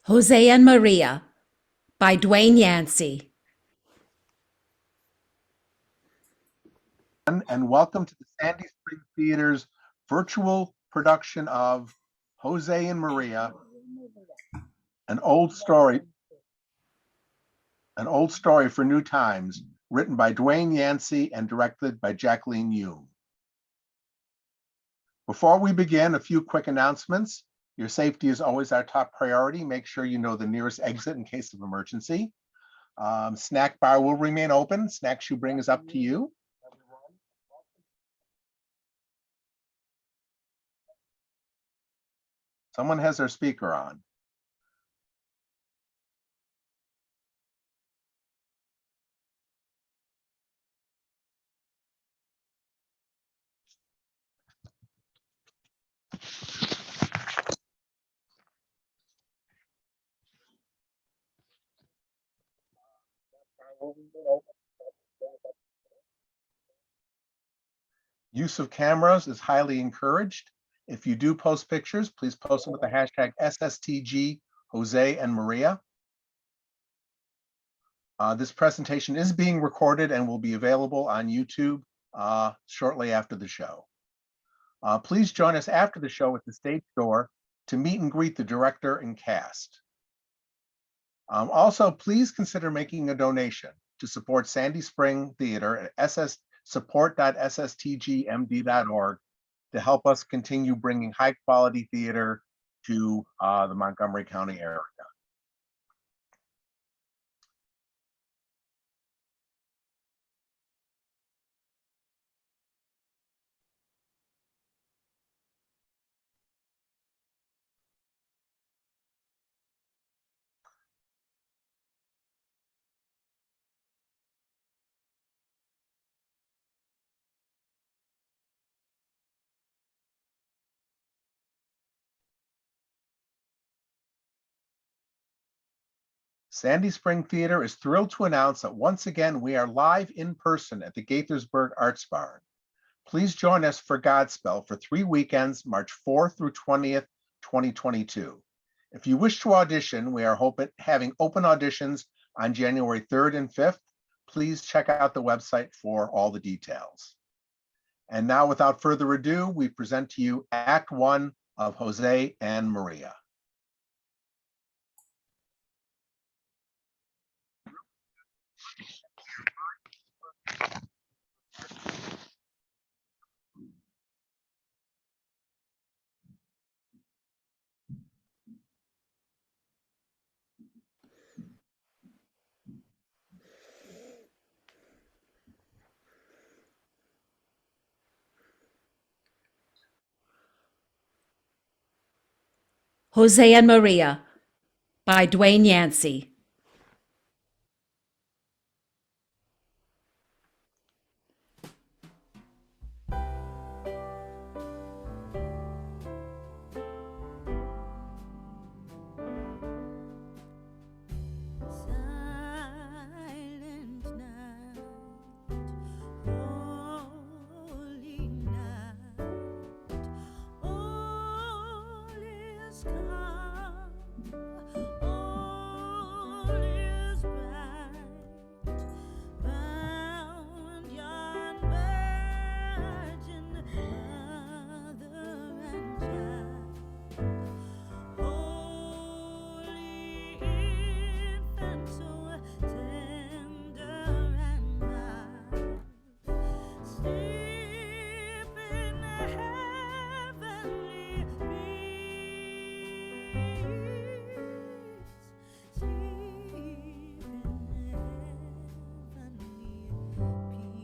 José and Maria by Dwayne Yancey. And welcome to the Sandy Spring Theater's virtual production of José and Maria, an old story for new times, written by Dwayne Yancey and directed by Jacqueline Hume. Before we begin, a few quick announcements. Your safety is always our top priority. Make sure you know the nearest exit in case of emergency. Snack bar will remain open. Snacks you bring is up to you. Someone has their speaker on. Use of cameras is highly encouraged. If you do post pictures, please post them with the hashtag SSTG José and Maria. This presentation is being recorded and will be available on YouTube shortly after the show. Please join us after the show at the stage door to meet and greet the director and cast. Also, please consider making a donation to support Sandy Spring Theater at support.sstgmd.org to help us continue bringing high quality theater to the Montgomery County area. Sandy Spring Theater is thrilled to announce that once again we are live in person at the Gaithersburg Arts Barn. Please join us for Godspell for 3 weekends, March 4th through 20th, 2022. If you wish to audition, we are having open auditions on January 3rd and 5th. Please check out the website for all the details. And now, without further ado, we present to you Act 1 of José and Maria. José and Maria by Dwayne Yancey.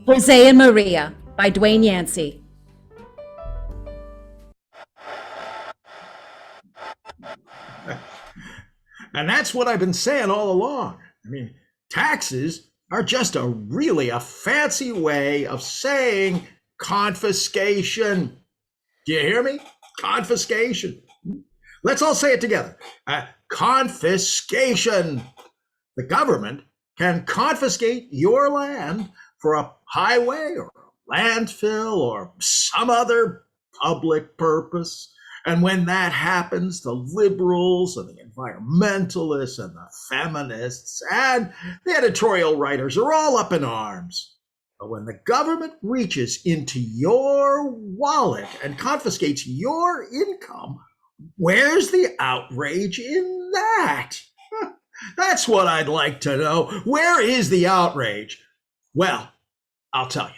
José and Maria by Dwayne Yancey. And that's what I've been saying all along. I mean, taxes are just really a fancy way of saying confiscation. Do you hear me? Confiscation. Let's all say it together. Confiscation. The government can confiscate your land for a highway or a landfill or some other public purpose. And when that happens, the liberals and the environmentalists and the feminists and the editorial writers are all up in arms. But when the government reaches into your wallet and confiscates your income, where's the outrage in that? That's what I'd like to know. Where is the outrage? Well, I'll tell you.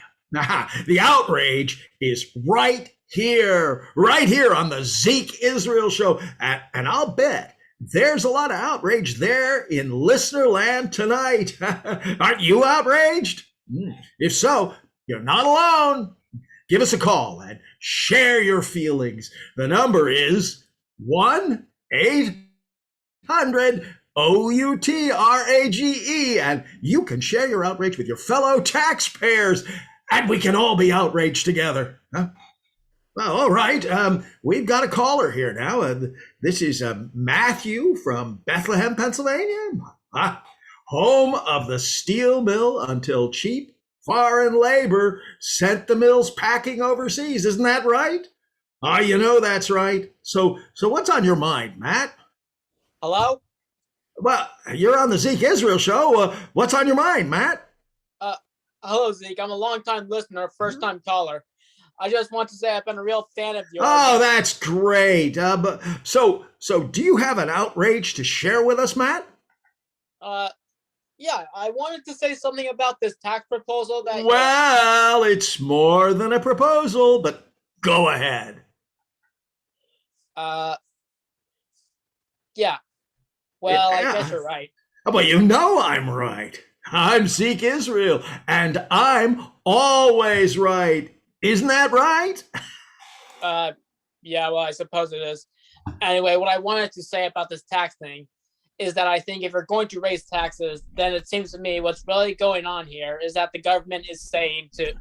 The outrage is right here on the Sigue Israel show. And I'll bet there's a lot of outrage there in listener land tonight. Aren't you outraged? If so, you're not alone. Give us a call and share your feelings. The number is 1-800-OUTRAGE, and you can share your outrage with your fellow taxpayers, and we can all be outraged together. Huh? Well, all right. We've got a caller here now. This is Matthew from Bethlehem, Pennsylvania. Home of the steel mill until cheap foreign labor sent the mills packing overseas. Isn't that right? You know that's right. So what's on your mind, Matt? Hello? Well, you're on the Sigue Israel show. What's on your mind, Matt? Hello, Zeke. I'm a long-time listener, first-time caller. I just want to say I've been a real fan of yours. Oh, that's great. So do you have an outrage to share with us, Matt? Yeah, I wanted to say something about this tax proposal that... Well, it's more than a proposal, but go ahead. Yeah. Well, Yeah. I guess you're right. Well, you know I'm right. I'm Sigue Israel, and I'm always right. Isn't that right? Yeah, well, I suppose it is. Anyway, what I wanted to say about this tax thing is that I think if you're going to raise taxes, then it seems to me what's really going on here is that the government is saying to...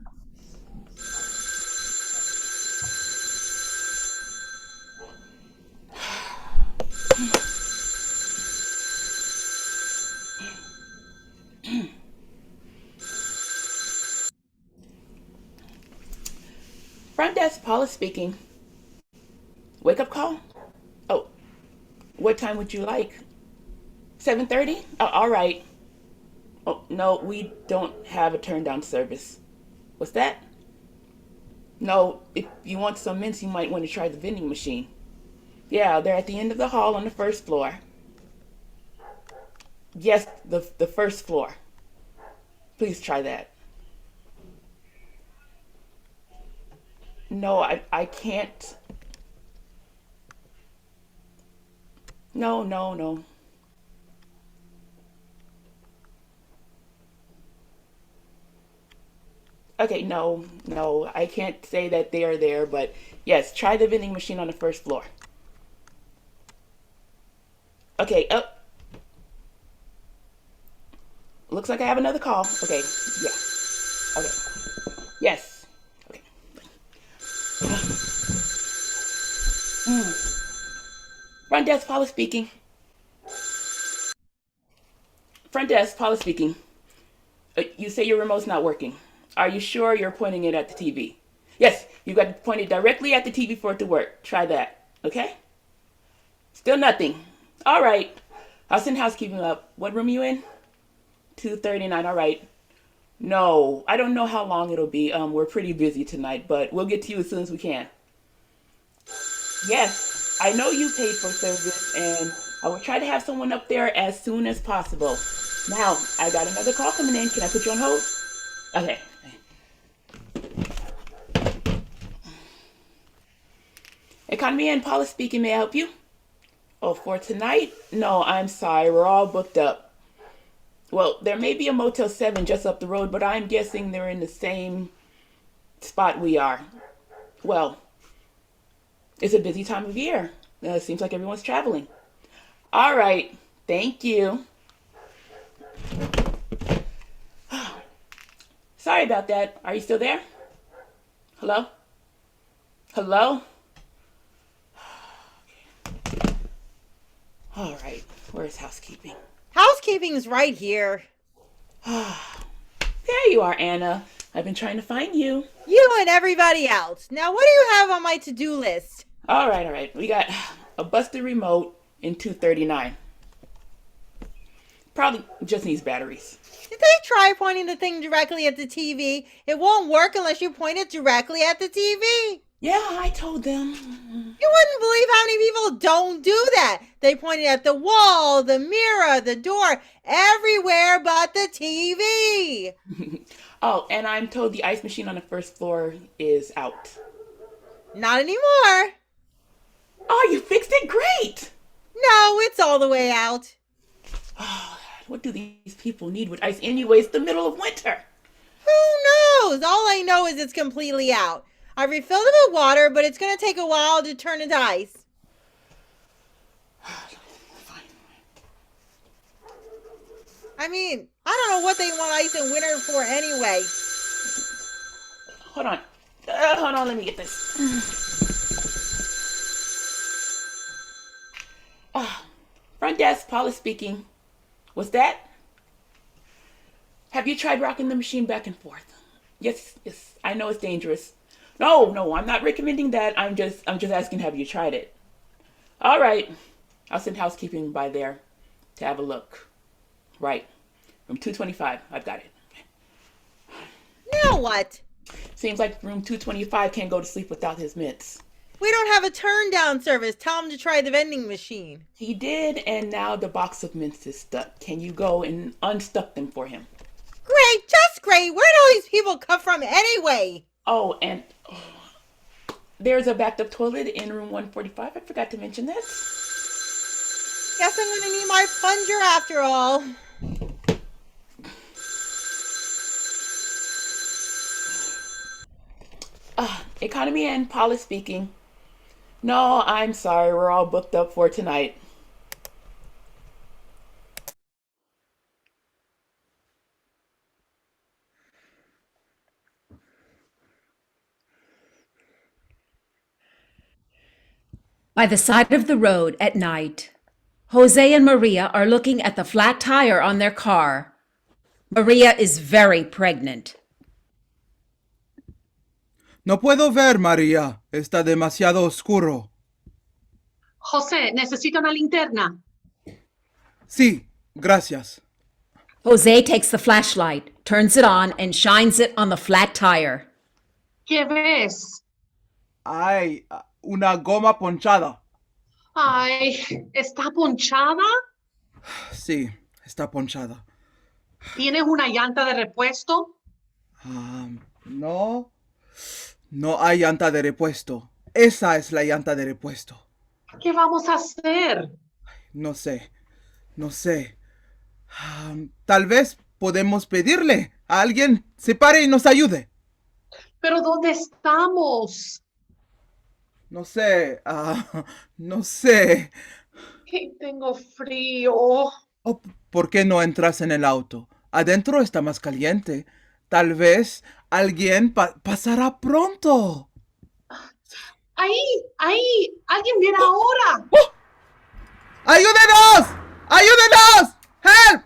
Front desk, Paula speaking. Wake up call? Oh, what time would you like? 7:30? Oh, all right. Oh, no, we don't have a turn down service. What's that? No, if you want some mints, you might want to try the vending machine. Yeah, they're at the end of the hall on the first floor. Yes, the first floor. Please try that. No, I can't. No. Okay, no, I can't say that they are there, but yes, try the vending machine on the first floor. Okay, looks like I have another call. Okay, yeah. Okay. Yes. Okay. Front desk, Paula speaking. Front desk, Paula speaking. You say your remote's not working. Are you sure you're pointing it at the TV? Yes, you got to point it directly at the TV for it to work. Try that, okay? Still nothing. All right. I'll send housekeeping up. What room are you in? 239, all right. No, I don't know how long it'll be. We're pretty busy tonight, but we'll get to you as soon as we can. Yes, I know you paid for service, and I will try to have someone up there as soon as possible. Now, I got another call coming in. Can I put you on hold? Okay. Economy and Paula speaking. May I help you? Oh, for tonight? No, I'm sorry. We're all booked up. Well, there may be a Motel 7 just up the road, but I'm guessing they're in the same spot we are. Well, it's a busy time of year. It seems like everyone's traveling. All right. Thank you. Sorry about that. Are you still there? Hello? Hello? All right. Where's housekeeping? Housekeeping's right here. There you are, Anna. I've been trying to find you. You and everybody else. Now, what do you have on my to-do list? All right. We got a busted remote in 239. Probably just needs batteries. Did they try pointing the thing directly at the TV? It won't work unless you point it directly at the TV. Yeah, I told them. You wouldn't believe how many people don't do that. They point it at the wall, the mirror, the door, everywhere but the TV. Oh, and I'm told the ice machine on the first floor is out. Not anymore. Oh, you fixed it? Great! No, it's all the way out. Oh, what do these people need with ice anyway? It's the middle of winter. Who knows? All I know is it's completely out. I refilled it with water, but it's going to take a while to turn into ice. Fine. I mean, I don't know what they want ice in winter for anyway. Hold on, let me get this. Front desk, Paula speaking. What's that? Have you tried rocking the machine back and forth? Yes, I know it's dangerous. No, I'm not recommending that. I'm just asking, have you tried it? All right. I'll send housekeeping by there to have a look. Right. Room 225. I've got it. Now what? Seems like room 225 can't go to sleep without his mitts. We don't have a turn down service. Tell him to try the vending machine. He did, and now the box of mints is stuck. Can you go and unstuck them for him? Great, just great. Where do all these people come from anyway? Oh, and there's a backed up toilet in room 145. I forgot to mention that. Guess I'm gonna need my plunger after all. Economy and Paula speaking. No, I'm sorry. We're all booked up for tonight. By the side of the road at night, Jose and Maria are looking at the flat tire on their car. Maria is very pregnant. No puedo ver, María. Está demasiado oscuro. José, necesito una linterna. Sí, gracias. Jose takes the flashlight, turns it on, and shines it on the flat tire. ¿Qué ves? Hay una goma ponchada. Ay, ¿está ponchada? Sí, está ponchada. ¿Tienes una llanta de repuesto? No. No hay llanta de repuesto. Esa es la llanta de repuesto. ¿Qué vamos a hacer? No sé. Tal vez podemos pedirle a alguien se pare y nos ayude. ¿Pero dónde estamos? No sé. No sé. Que tengo frío. Oh, ¿por qué no entras en el auto? Adentro está más caliente. Tal vez alguien pasará pronto. Ahí, alguien viene ahora. ¡Oh! ¡Ayúdenos! ¡Ayúdenos! ¡Help!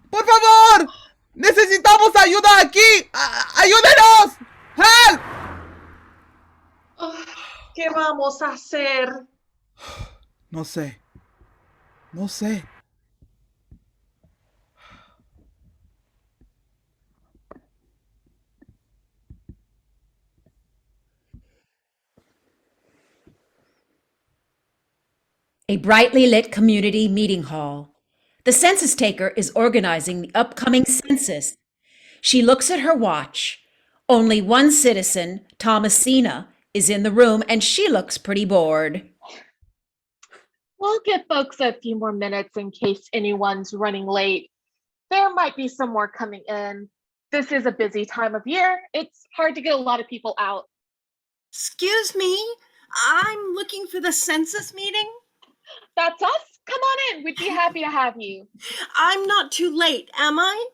¡Por favor! ¡Necesitamos ayuda aquí! ¡Ayúdenos! ¡Help! ¿Qué vamos a hacer? No sé. A brightly lit community meeting hall. The census taker is organizing the upcoming census. She looks at her watch. Only one citizen, Thomasina, is in the room, and she looks pretty bored. We'll give folks a few more minutes in case anyone's running late. There might be some more coming in. This is a busy time of year. It's hard to get a lot of people out. Excuse me, I'm looking for the census meeting. That's us. Come on in. We'd be happy to have you. I'm not too late, am I?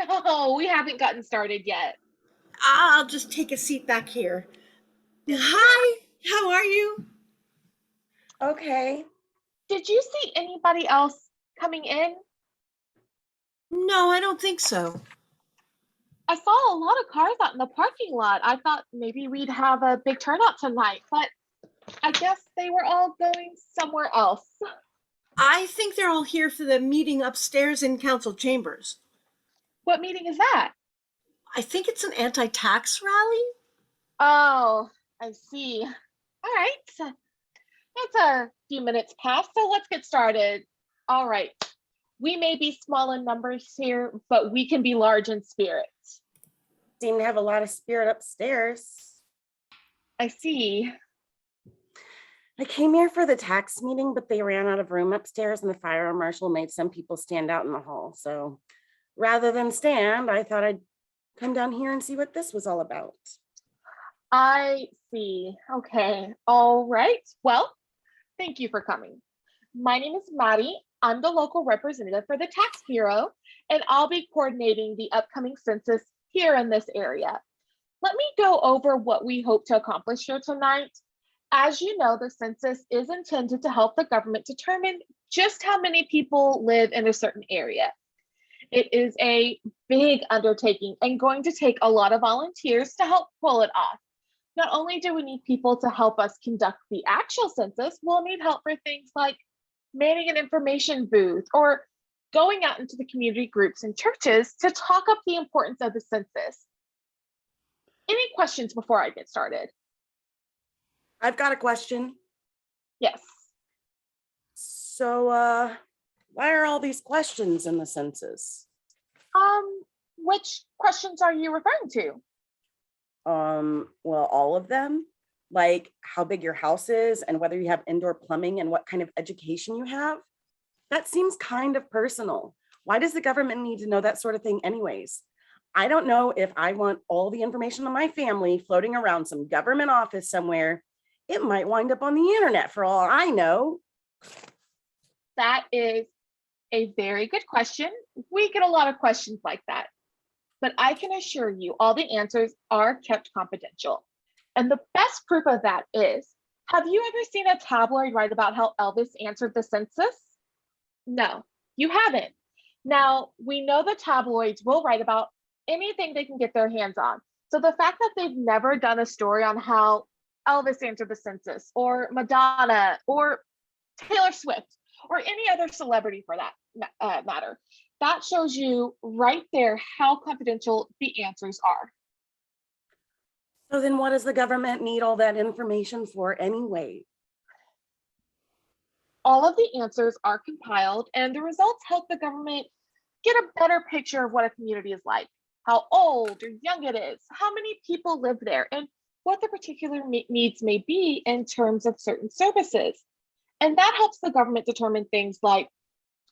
No, we haven't gotten started yet. I'll just take a seat back here. Hi, how are you? Okay. Did you see anybody else coming in? No, I don't think so. I saw a lot of cars out in the parking lot. I thought maybe we'd have a big turnout tonight, but I guess they were all going somewhere else. I think they're all here for the meeting upstairs in council chambers. What meeting is that? I think it's an anti-tax rally. Oh, I see. All right. It's a few minutes past, so let's get started. All right. We may be small in numbers here, but we can be large in spirit. Seem to have a lot of spirit upstairs. I see. I came here for the tax meeting, but they ran out of room upstairs and the fire marshal made some people stand out in the hall. So rather than stand, I thought I'd come down here and see what this was all about. I see. Okay. All right. Well, thank you for coming. My name is Maddie. I'm the local representative for the Tax Bureau, and I'll be coordinating the upcoming census here in this area. Let me go over what we hope to accomplish here tonight. As you know, the census is intended to help the government determine just how many people live in a certain area. It is a big undertaking and going to take a lot of volunteers to help pull it off. Not only do we need people to help us conduct the actual census, we'll need help for things like manning an information booth or going out into the community groups and churches to talk up the importance of the census. Any questions before I get started? I've got a question. Yes. So why are all these questions in the census? Which questions are you referring to? Well, all of them, like how big your house is and whether you have indoor plumbing and what kind of education you have. That seems kind of personal. Why does the government need to know that sort of thing anyways? I don't know if I want all the information on my family floating around some government office somewhere. It might wind up on the internet for all I know. That is a very good question. We get a lot of questions like that. But I can assure you all the answers are kept confidential. And the best proof of that is, have you ever seen a tabloid write about how Elvis answered the census? No, you haven't. Now, we know the tabloids will write about anything they can get their hands on. So the fact that they've never done a story on how Elvis answered the census, or Madonna, or Taylor Swift, or any other celebrity for that matter, that shows you right there how confidential the answers are. So then what does the government need all that information for anyway? All of the answers are compiled and the results help the government get a better picture of what a community is like, how old or young it is, how many people live there, and what the particular needs may be in terms of certain services. And that helps the government determine things like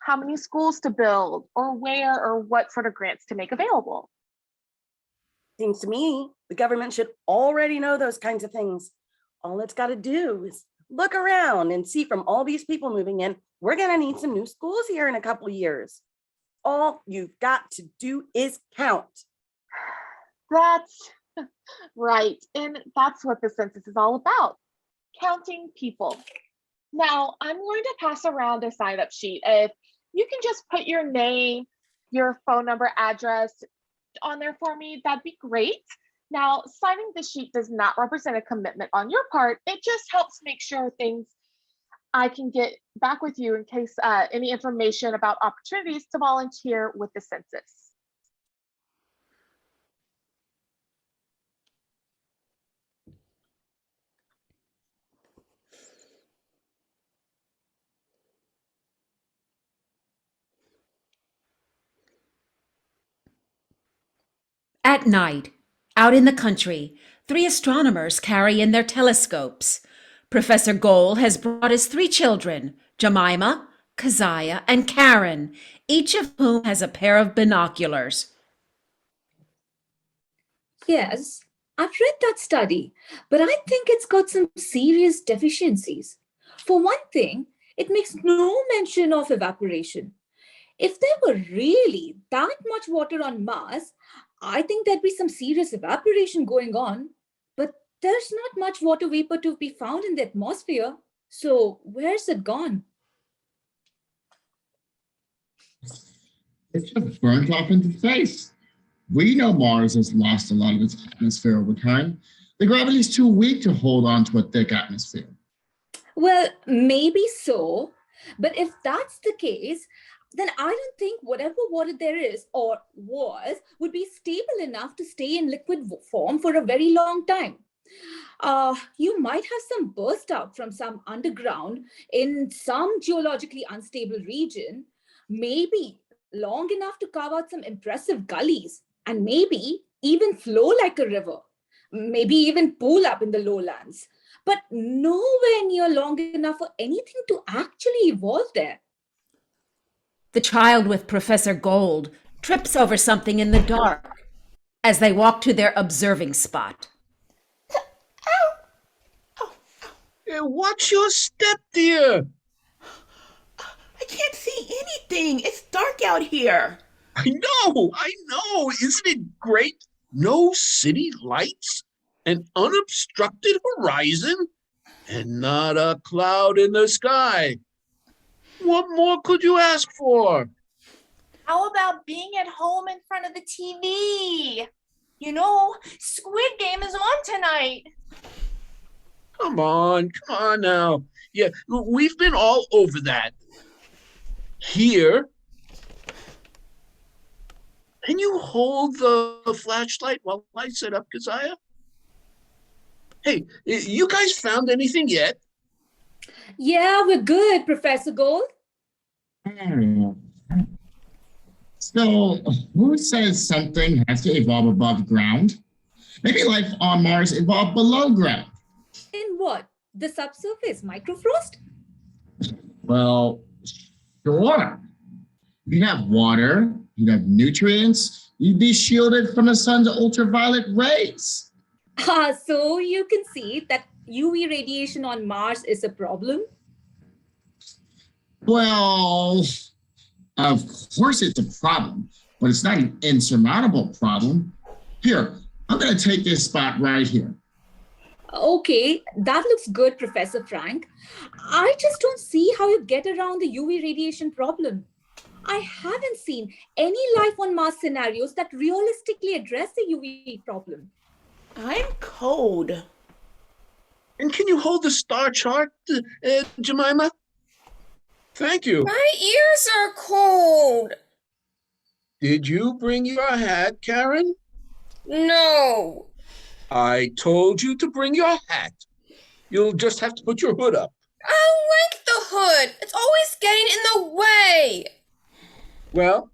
how many schools to build or where or what sort of grants to make available. Seems to me the government should already know those kinds of things. All it's got to do is look around and see from all these people moving in, we're going to need some new schools here in a couple of years. All you've got to do is count. That's right. And that's what the census is all about, counting people. Now, I'm going to pass around a sign-up sheet. If you can just put your name, your phone number, address on there for me, that'd be great. Now, signing the sheet does not represent a commitment on your part. It just helps make sure I can get back with you in case any information about opportunities to volunteer with the census. At night, out in the country, 3 astronomers carry in their telescopes. Professor Goal has brought his 3 children, Jemima, Keziah, and Karen, each of whom has a pair of binoculars. Yes, I've read that study, but I think it's got some serious deficiencies. For one thing, it makes no mention of evaporation. If there were really that much water on Mars, I think there'd be some serious evaporation going on. But there's not much water vapor to be found in the atmosphere. So where's it gone? It's just burnt off into space. We know Mars has lost a lot of its atmosphere over time. The gravity is too weak to hold on to a thick atmosphere. Well, maybe so. But if that's the case, then I don't think whatever water there is or was would be stable enough to stay in liquid form for a very long time. You might have some burst out from some underground in some geologically unstable region, maybe long enough to carve out some impressive gullies, and maybe even flow like a river, maybe even pool up in the lowlands, but nowhere near long enough for anything to actually evolve there. The child with Professor Gold trips over something in the dark as they walk to their observing spot. Hey, watch your step, dear. I can't see anything. It's dark out here. I know. Isn't it great? No city lights, an unobstructed horizon, and not a cloud in the sky. What more could you ask for? How about being at home in front of the TV? You know, Squid Game is on tonight. Come on now. Yeah, we've been all over that. Here, can you hold the flashlight while I set up Keziah? Hey, you guys found anything yet? Yeah, we're good, Professor Gold. So, who says something has to evolve above ground? Maybe life on Mars evolved below ground. In what? The subsurface microfrost? Well, sure. You have water, you have nutrients, you'd be shielded from the sun's ultraviolet rays. So you can see that UV radiation on Mars is a problem? Well, of course it's a problem, but it's not an insurmountable problem. Here, I'm going to take this spot right here. Okay, that looks good, Professor Frank. I just don't see how you get around the UV radiation problem. I haven't seen any life on Mars scenarios that realistically address the UV problem. I'm cold. And can you hold the star chart, Jemima? Thank you. My ears are cold. Did you bring your hat, Karen? No. I told you to bring your hat. You'll just have to put your hood up. I like the hood. It's always getting in the way. Well,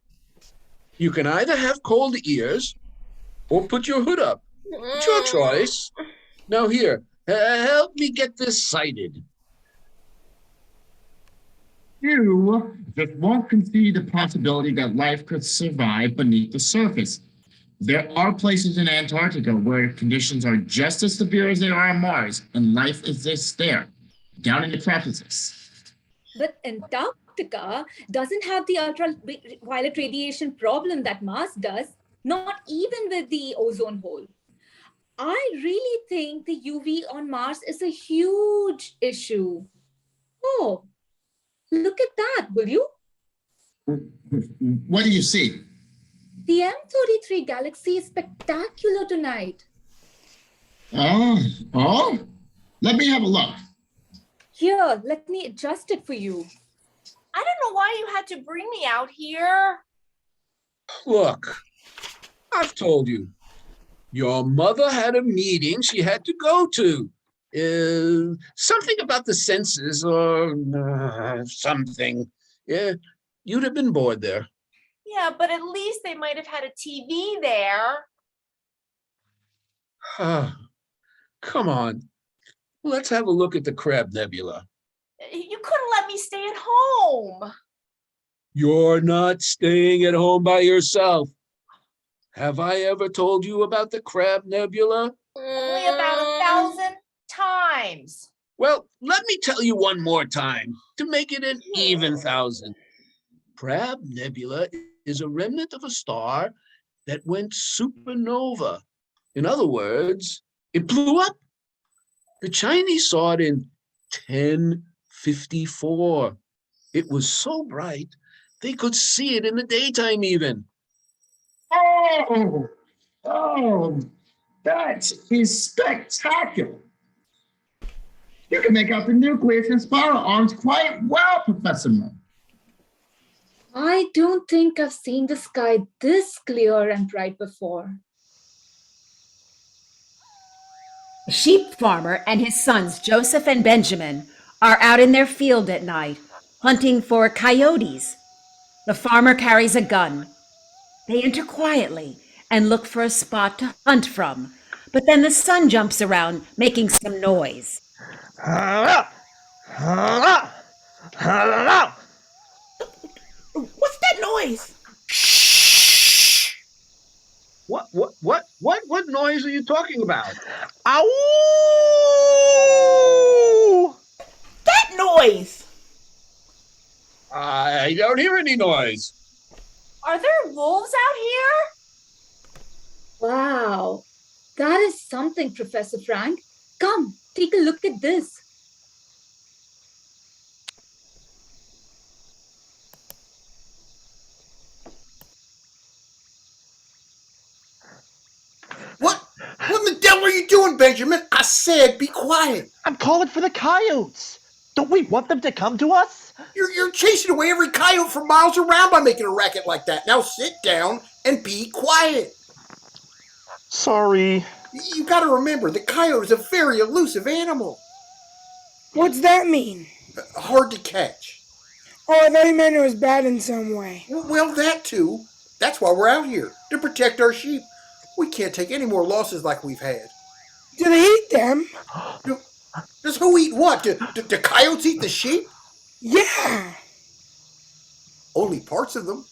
you can either have cold ears or put your hood up. It's your choice. Now here, help me get this sighted. You just won't concede the possibility that life could survive beneath the surface. There are places in Antarctica where conditions are just as severe as they are on Mars, and life exists there, down in the crevices. But Antarctica doesn't have the ultraviolet radiation problem that Mars does, not even with the ozone hole. I really think the UV on Mars is a huge issue. Oh, look at that, will you? What do you see? The M33 galaxy is spectacular tonight. Oh, let me have a look. Here, let me adjust it for you. I don't know why you had to bring me out here. Look, I've told you. Your mother had a meeting she had to go to. Something about the census or something. Yeah, you'd have been bored there. Yeah, but at least they might have had a TV there. Come on. Let's have a look at the Crab Nebula. You couldn't let me stay at home. You're not staying at home by yourself. Have I ever told you about the Crab Nebula? Only about 1,000 times. Well, let me tell you one more time to make it an even 1,000. Crab Nebula is a remnant of a star that went supernova. In other words, it blew up. The Chinese saw it in 1054. It was so bright, they could see it in the daytime even. Oh, that is spectacular. You can make out the nucleus and spiral arms quite well, Professor Moore. I don't think I've seen the sky this clear and bright before. A sheep farmer and his sons, Joseph and Benjamin, are out in their field at night, hunting for coyotes. The farmer carries a gun. They enter quietly and look for a spot to hunt from, but then the son jumps around, making some noise. What's that noise? Shh! What noise are you talking about? Ow! That noise! I don't hear any noise. Are there wolves out here? Wow, that is something, Professor Frank. Come, take a look at this. What in the devil are you doing, Benjamin? I said be quiet. I'm calling for the coyotes. Don't we want them to come to us? You're chasing away every coyote for miles around by making a racket like that. Now sit down and be quiet. Sorry. You gotta remember, the coyote is a very elusive animal. What's that mean? Hard to catch. Oh, I thought you meant it was bad in some way. Well, that too. That's why we're out here, to protect our sheep. We can't take any more losses like we've had. Do they eat them? Does who eat what? Do coyotes eat the sheep? Yeah. Only parts of them.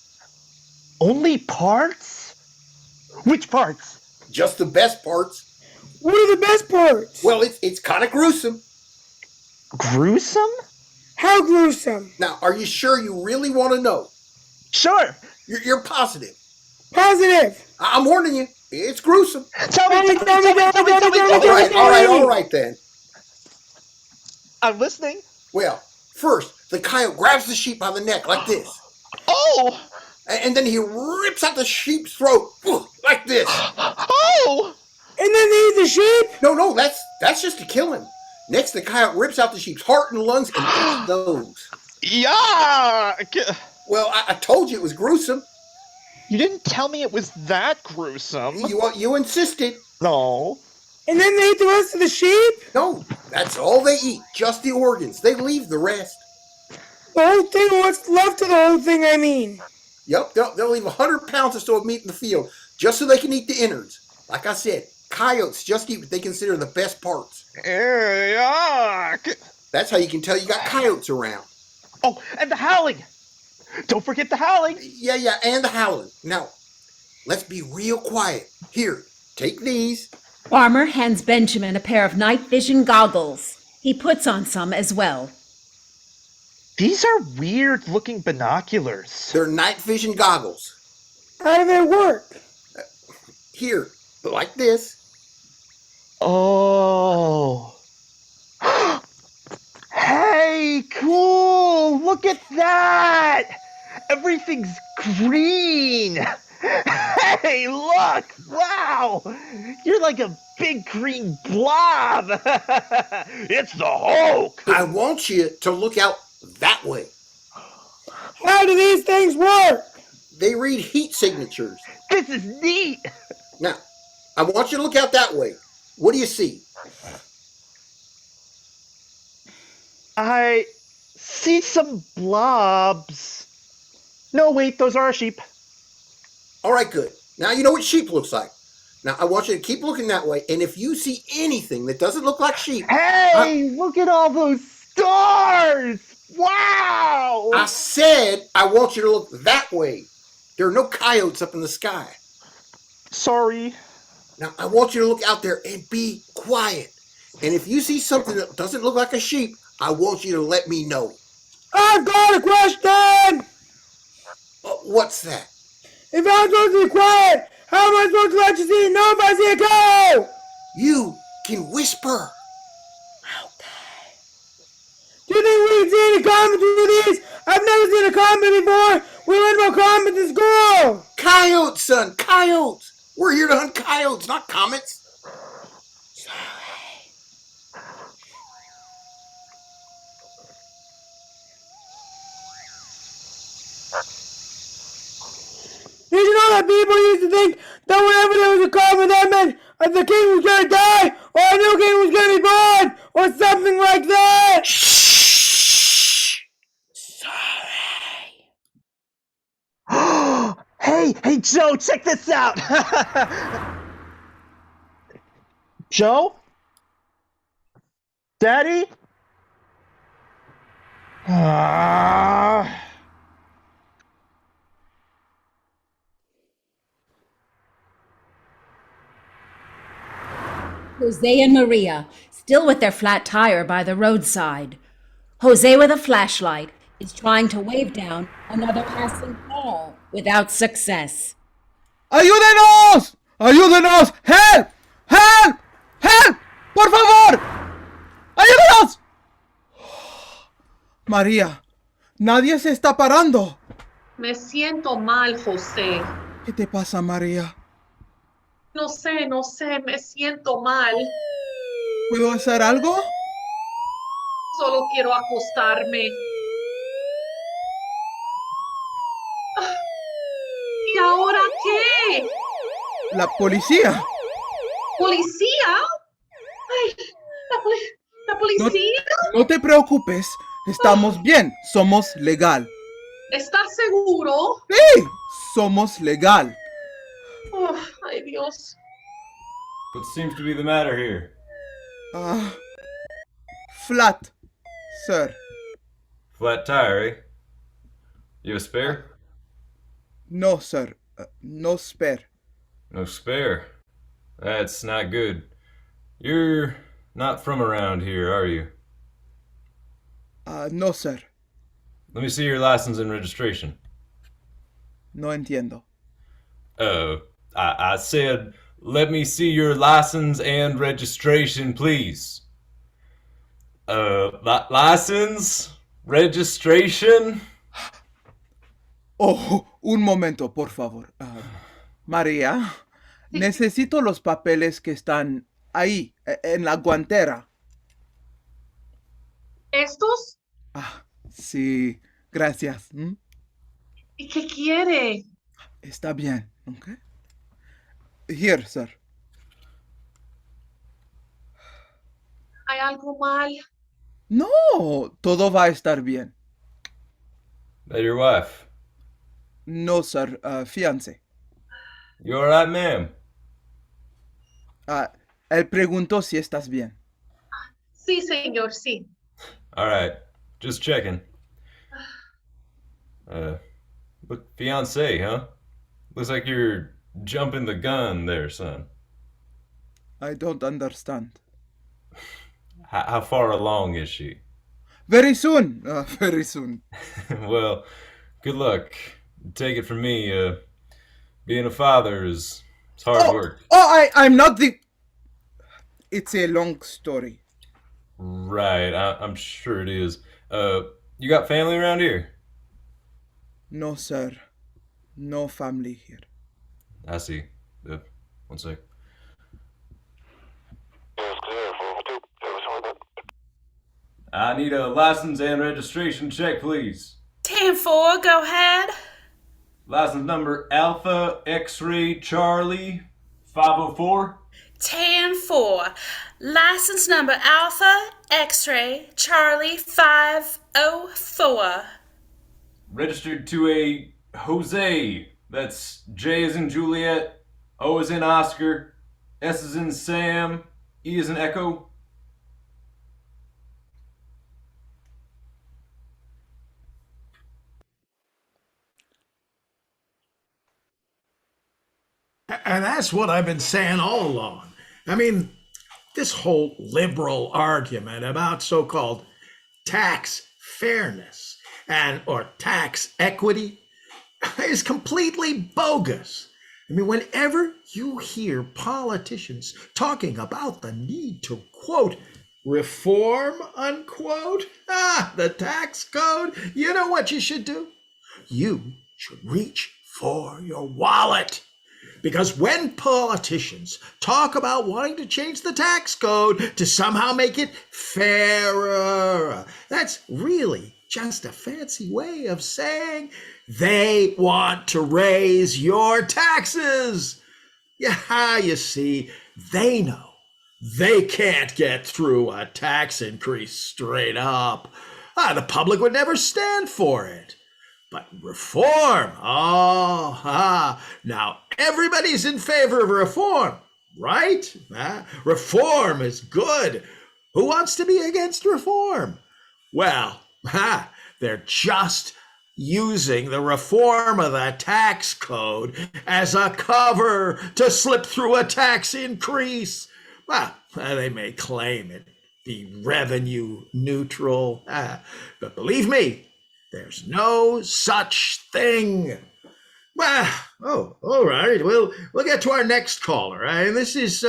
Only parts? Which parts? Just the best parts. What are the best parts? Well, it's kind of gruesome. Gruesome? How gruesome? Now, are you sure you really want to know? Sure. You're positive. Positive. I'm warning you. It's gruesome. Tell me. All right then. I'm listening. Well, first, the coyote grabs the sheep by the neck like this. Oh! And then he rips out the sheep's throat like this. Oh! And then they eat the sheep? No, that's just to kill him. Next, the coyote rips out the sheep's heart and lungs and eats those. Yeah! Well, I told you it was gruesome. You didn't tell me it was that gruesome. You insisted. No. And then they eat the rest of the sheep? No, that's all they eat, just the organs. They leave the rest. The whole thing? What's left of the whole thing, I mean? Yep, they'll leave 100 pounds or so of meat in the field, just so they can eat the innards. Like I said, coyotes just eat what they consider the best parts. Yuck! That's how you can tell you got coyotes around. Oh, and the howling! Don't forget the howling! Yeah, and the howling. Now, let's be real quiet. Here, take these. Farmer hands Benjamin a pair of night vision goggles. He puts on some as well. These are weird-looking binoculars. They're night vision goggles. How do they work? Here, like this. Oh. Hey, cool! Look at that! Everything's green! Hey, look! Wow! You're like a big green blob! It's the Hulk! I want you to look out that way. How do these things work? They read heat signatures. This is neat! Now, I want you to look out that way. What do you see? I see some blobs. No, wait, those are sheep. All right, good. Now you know what sheep looks like. Now I want you to keep looking that way, and if you see anything that doesn't look like sheep... Hey, look at all those stars! Wow! I said I want you to look that way. There are no coyotes up in the sky. Sorry. Now I want you to look out there and be quiet. And if you see something that doesn't look like a sheep, I want you to let me know. I've got a question! What's that? If I'm supposed to be quiet, how am I supposed to let you see and know if I see a cow? You can whisper. Okay. Do you think we can see any comments with these? I've never seen a comment before. We learned about comments in school. Coyotes, son, coyotes. We're here to hunt coyotes, not comets. Did you know that people used to think that whenever there was a comet, that meant the king was gonna die, or a new king was gonna be born, or something like that? Shh! Hey, Joe, check this out. Joe? Daddy? Jose and Maria, still with their flat tire by the roadside. Jose, with a flashlight, is trying to wave down another passing car without success. ¡Ayúdenos! ¡Ayúdenos! ¡Help! ¡Help! ¡Help! ¡Por favor! ¡Ayúdenos! María, nadie se está parando. Me siento mal, José. ¿Qué te pasa, María? No sé, me siento mal. ¿Puedo hacer algo? Solo quiero acostarme. ¿Y ahora qué? La policía. ¿Policía? Ay, la policía. No te preocupes, estamos bien, somos legal. ¿Estás seguro? Sí, somos legal. Oh, ay, Dios. What seems to be the matter here? Flat, sir. Flat tire, eh? You have a spare? No, sir. No spare. No spare? That's not good. You're not from around here, are you? No, sir. Let me see your license and registration. No entiendo. I said, let me see your license and registration, please. License? Registration? Oh, un momento, por favor. María, necesito los papeles que están ahí, en la guantera. ¿Estos? Sí, gracias. ¿Y qué quiere? Está bien, ¿ok? Here, sir. ¿Hay algo mal? No, todo va a estar bien. That your wife? No, sir, fiancé. You alright, ma'am? Él preguntó si estás bien. Sí, señor, sí. Alright, just checking. Look, fiancé, huh? Looks like you're jumping the gun there, son. I don't understand. How far along is she? Very soon, very soon. Well, good luck. Take it from me, being a father is hard work. I'm not the... It's a long story. Right, I'm sure it is. You got family around here? No, sir. No family here. I see. One sec. I need a license and registration check, please. 10-4, go ahead. License number Alpha X-Ray Charlie 504. 10-4. License number Alpha X-Ray Charlie 504. Registered to a Jose. That's J as in Juliet, O as in Oscar, S as in Sam, E as in Echo. And that's what I've been saying all along. I mean, this whole liberal argument about so-called tax fairness or tax equity is completely bogus. I mean, whenever you hear politicians talking about the need to, quote, reform, unquote, the tax code, you know what you should do? You should reach for your wallet. Because when politicians talk about wanting to change the tax code to somehow make it fairer, that's really just a fancy way of saying they want to raise your taxes. Yeah, you see, they know they can't get through a tax increase straight up. The public would never stand for it. But reform, now everybody's in favor of reform, right? Reform is good. Who wants to be against reform? Well, they're just using the reform of the tax code as a cover to slip through a tax increase. Well, they may claim it be revenue neutral, but believe me, there's no such thing. Well, all right. We'll get to our next caller. And this is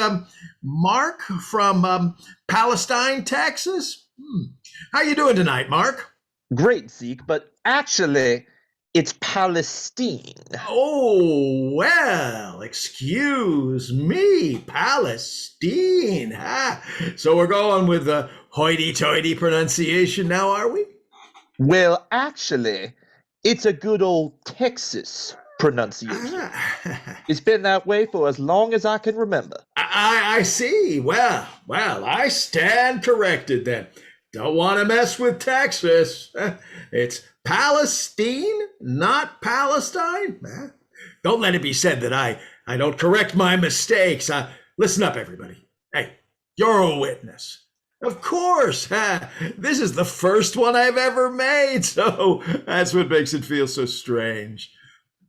Mark from Palestine, Texas. How you doing tonight, Mark? Great, Zeke, but actually, it's Palestine. Oh, well, excuse me, Palestine. So we're going with the hoity-toity pronunciation now, are we? Well, actually, it's a good old Texas pronunciation. It's been that way for as long as I can remember. I see. Well, I stand corrected then. Don't want to mess with Texas. It's Palestine, not Palestine. Don't let it be said that I don't correct my mistakes. Listen up, everybody. Hey, you're a witness. Of course. This is the first one I've ever made, so that's what makes it feel so strange.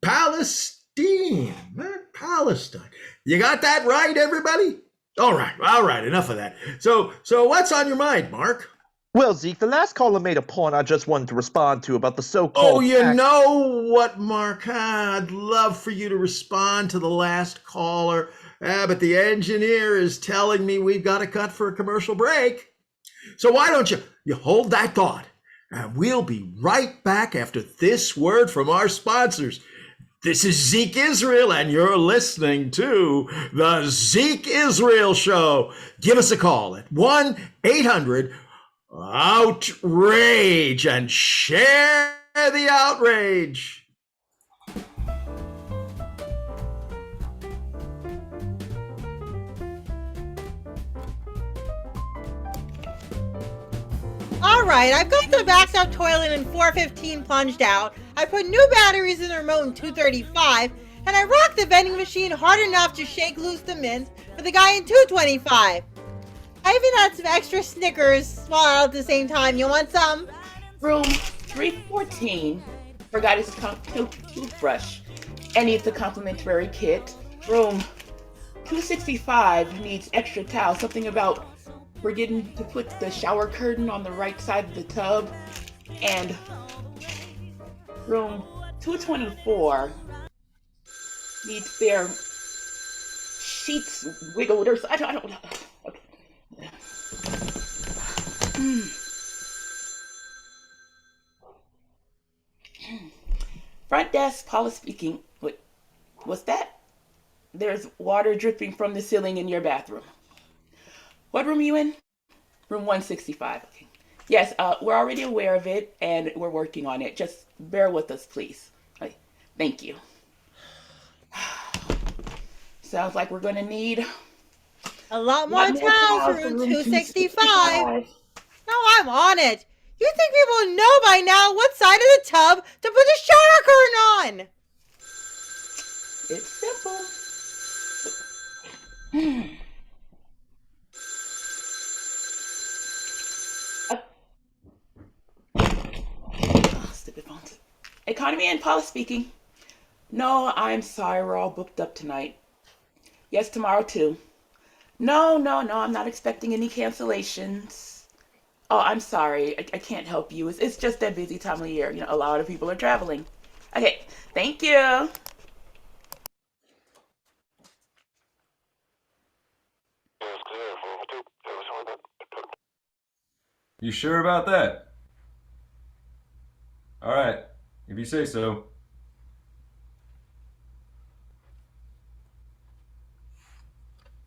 Palestine, not Palestine. You got that right, everybody? All right, enough of that. So what's on your mind, Mark? Well, Zeke, the last caller made a point I just wanted to respond to about the so-called... Oh, you know what, Mark? I'd love for you to respond to the last caller, but the engineer is telling me we've got to cut for a commercial break. So why don't you hold that thought, and we'll be right back after this word from our sponsors. This is Zeke Israel, and you're listening to the Zeke Israel Show. Give us a call at 1-800-OUTRAGE and share the outrage. All right, I've got the backstop toilet in 415 plunged out. I put new batteries in the remote in 235, and I rocked the vending machine hard enough to shake loose the mints for the guy in 225. I even had some extra Snickers swallowed at the same time. You want some? Room 314 forgot his toothbrush and needs a complimentary kit. Room 265 needs extra towel. Something about forgetting to put the shower curtain on the right side of the tub. And room 224 needs their sheets wiggled or I don't know. Okay. Front desk, Paula speaking. What's that? There's water dripping from the ceiling in your bathroom. What room are you in? Room 165. Okay. Yes, we're already aware of it and we're working on it. Just bear with us, please. Okay. Thank you. Sounds like we're going to need a lot more towels for room 265. No, I'm on it. You think people know by now what side of the tub to put the shower curtain on? It's simple. Stupid phones. Economy and Paula speaking. No, I'm sorry. We're all booked up tonight. Yes, tomorrow too. No, I'm not expecting any cancellations. Oh, I'm sorry. I can't help you. It's just that busy time of year. You know, a lot of people are traveling. Okay, thank you. You sure about that? All right, if you say so.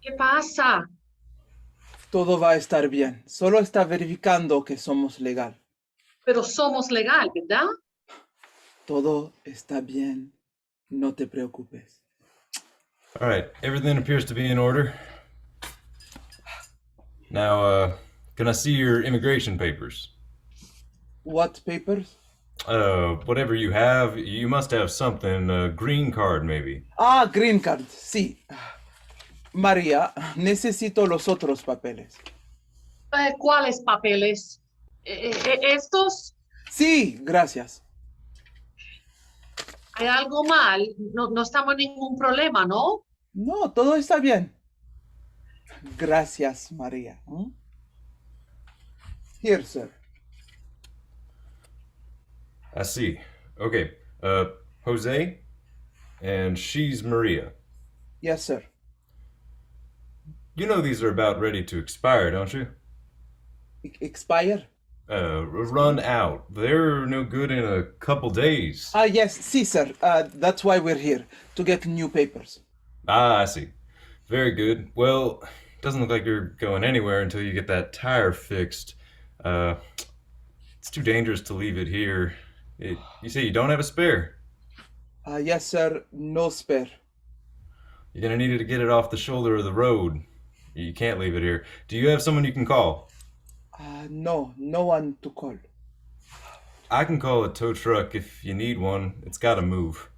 ¿Qué pasa? Todo va a estar bien. Solo está verificando que somos legal. pero somos legal, ¿verdad? Todo está bien. No te preocupes. All right, everything appears to be in order. Now, can I see your immigration papers? What papers? Whatever you have, you must have something, a green card maybe. Ah, green card, sí. María, necesito los otros papeles. ¿Cuáles papeles? ¿Estos? Sí, gracias. ¿Hay algo mal? No estamos en ningún problema, ¿no? No, todo está bien. Gracias, María. Here, sir. I see. Okay, Jose, and she's Maria. Yes, sir. You know these are about ready to expire, don't you? Expire? Run out. They're no good in a couple days. Ah, yes, see, sir. That's why we're here, to get new papers. Ah, I see. Very good. Well, doesn't look like you're going anywhere until you get that tire fixed. It's too dangerous to leave it here. You say you don't have a spare? Yes, sir. No spare. You're gonna need it to get it off the shoulder of the road. You can't leave it here. Do you have someone you can call? No one to call. I can call a tow truck if you need one. It's gotta move.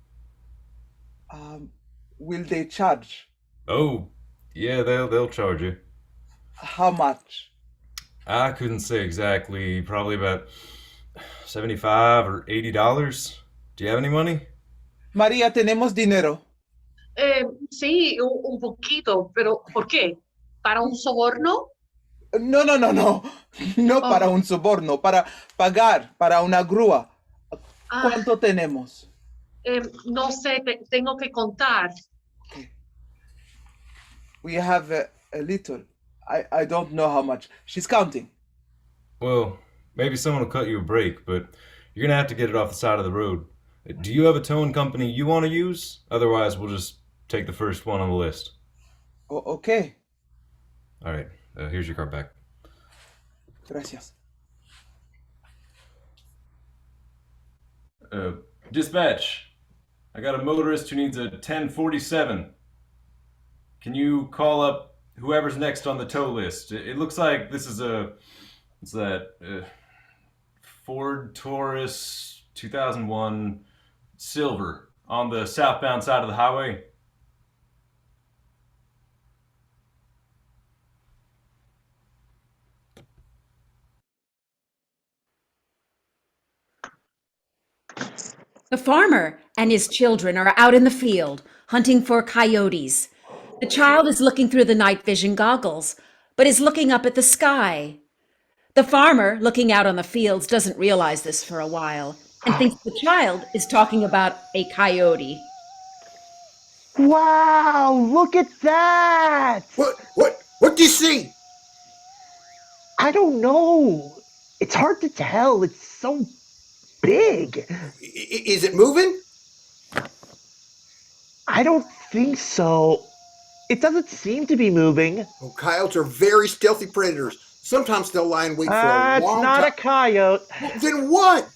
Will they charge? Oh, yeah, they'll charge you. How much? I couldn't say exactly. Probably about $75 or $80. Do you have any money? María, tenemos dinero. Sí, un poquito, pero ¿por qué? ¿Para un soborno? No. No para un soborno, para pagar, para una grúa. ¿Cuánto tenemos? No sé, tengo que contar. We have a little. I don't know how much. She's counting. Well, maybe someone will cut you a break, but you're gonna have to get it off the side of the road. Do you have a towing company you want to use? Otherwise, we'll just take the first one on the list. Okay. All right, here's your card back. Gracias. Dispatch, I got a motorist who needs a 1047. Can you call up whoever's next on the tow list? It looks like this is what's that? Ford Taurus 2001 Silver on the southbound side of the highway. The farmer and his children are out in the field hunting for coyotes. The child is looking through the night vision goggles, but is looking up at the sky. The farmer, looking out on the fields, doesn't realize this for a while and thinks the child is talking about a coyote. Wow, look at that! What do you see? I don't know. It's hard to tell. It's so big. Is it moving? I don't think so. It doesn't seem to be moving. Well, coyotes are very stealthy predators. Sometimes they'll lie in wait for a long time. It's not a coyote. Then what?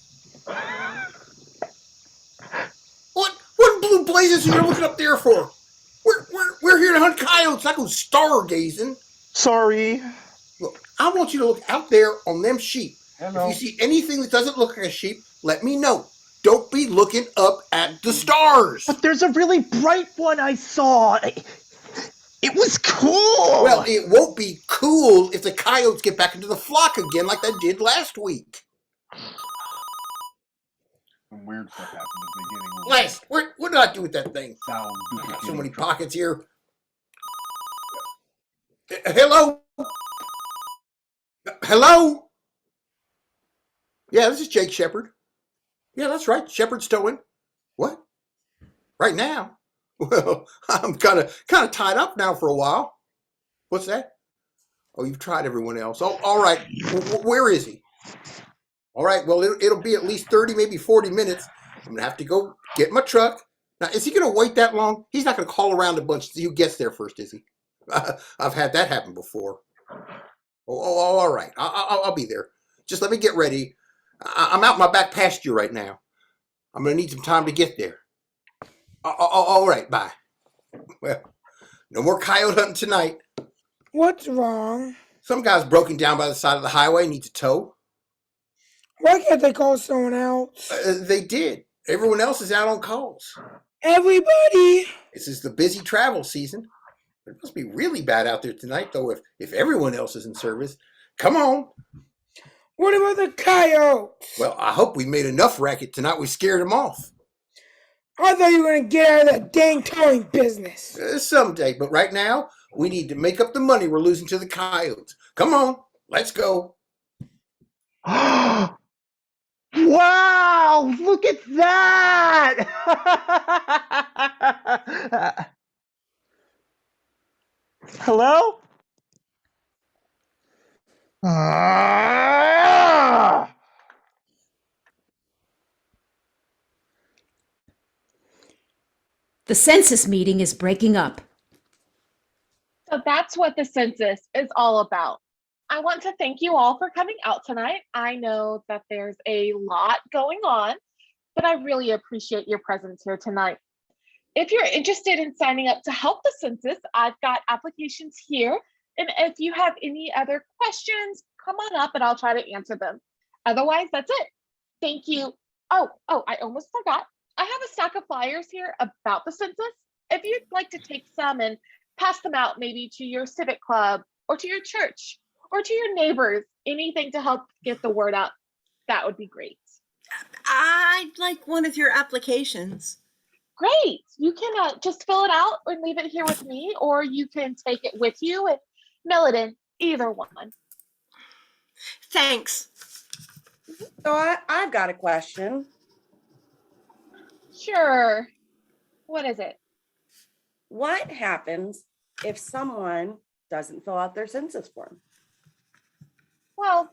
What blue blazes are you looking up there for? We're here to hunt coyotes, not go stargazing. Sorry. Look, I want you to look out there on them sheep. Hello. If you see anything that doesn't look like a sheep, let me know. Don't be looking up at the stars. But there's a really bright one I saw. It was cool. Well, it won't be cool if the coyotes get back into the flock again like they did last week. Some weird stuff happened at the beginning. Last, what did I do with that thing? I got so many pockets here. Hello? Hello? Yeah, this is Jake Shepard. Yeah, that's right. Shepard's towing. What? Right now? Well, I'm kind of tied up now for a while. What's that? Oh, you've tried everyone else. Oh, all right. Where is he? All right. Well, it'll be at least 30, maybe 40 minutes. I'm going to have to go get my truck. Now, is he going to wait that long? He's not going to call around a bunch to see who gets there first, is he? I've had that happen before. Oh, all right. I'll be there. Just let me get ready. I'm out in my back pasture right now. I'm gonna need some time to get there. All right, bye. Well, no more coyote hunting tonight. What's wrong? Some guy's broken down by the side of the highway, needs a tow. Why can't they call someone else? They did. Everyone else is out on calls. Everybody! This is the busy travel season. It must be really bad out there tonight, though, if everyone else is in service. Come on. What about the coyotes? Well, I hope we made enough racket tonight we scared them off. I thought you were going to get out of that dang towing business. Someday, but right now, we need to make up the money we're losing to the coyotes. Come on, let's go. Wow, look at that! Hello? The census meeting is breaking up. So that's what the census is all about. I want to thank you all for coming out tonight. I know that there's a lot going on, but I really appreciate your presence here tonight. If you're interested in signing up to help the census, I've got applications here. And if you have any other questions, come on up and I'll try to answer them. Otherwise, that's it. Thank you. Oh, I almost forgot. I have a stack of flyers here about the census. If you'd like to take some and pass them out maybe to your civic club or to your church or to your neighbors, anything to help get the word out, that would be great. I'd like one of your applications. Great. You can just fill it out and leave it here with me, or you can take it with you and mail it in, either one. Thanks. So I've got a question. Sure. What is it? What happens if someone doesn't fill out their census form? Well,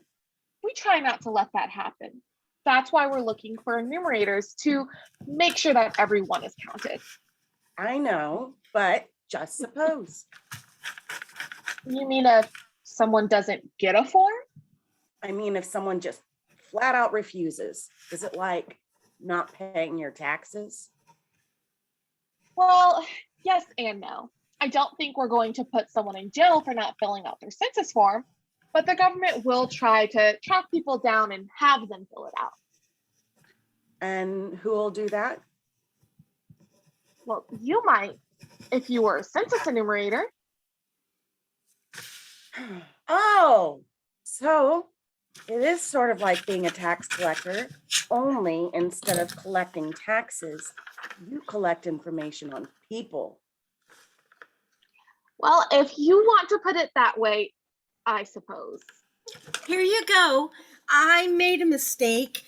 we try not to let that happen. That's why we're looking for enumerators to make sure that everyone is counted. I know, but just suppose. You mean if someone doesn't get a form? I mean, if someone just flat out refuses, is it like not paying your taxes? Well, yes and no. I don't think we're going to put someone in jail for not filling out their census form, but the government will try to track people down and have them fill it out. And who will do that? Well, you might if you were a census enumerator. Oh, so it is sort of like being a tax collector, only instead of collecting taxes, you collect information on people. Well, if you want to put it that way, I suppose. Here you go. I made a mistake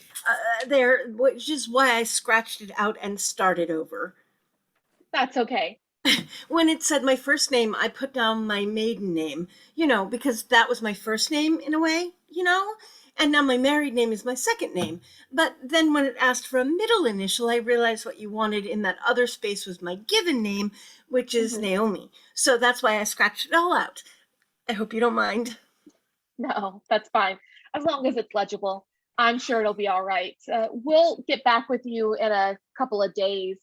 there, which is why I scratched it out and started over. That's okay. When it said my first name, I put down my maiden name, because that was my first name in a way, and now my married name is my second name. But then when it asked for a middle initial, I realized what you wanted in that other space was my given name, which is Naomi. So that's why I scratched it all out. I hope you don't mind. No, that's fine. As long as it's legible, I'm sure it'll be all right. We'll get back with you in a couple of days.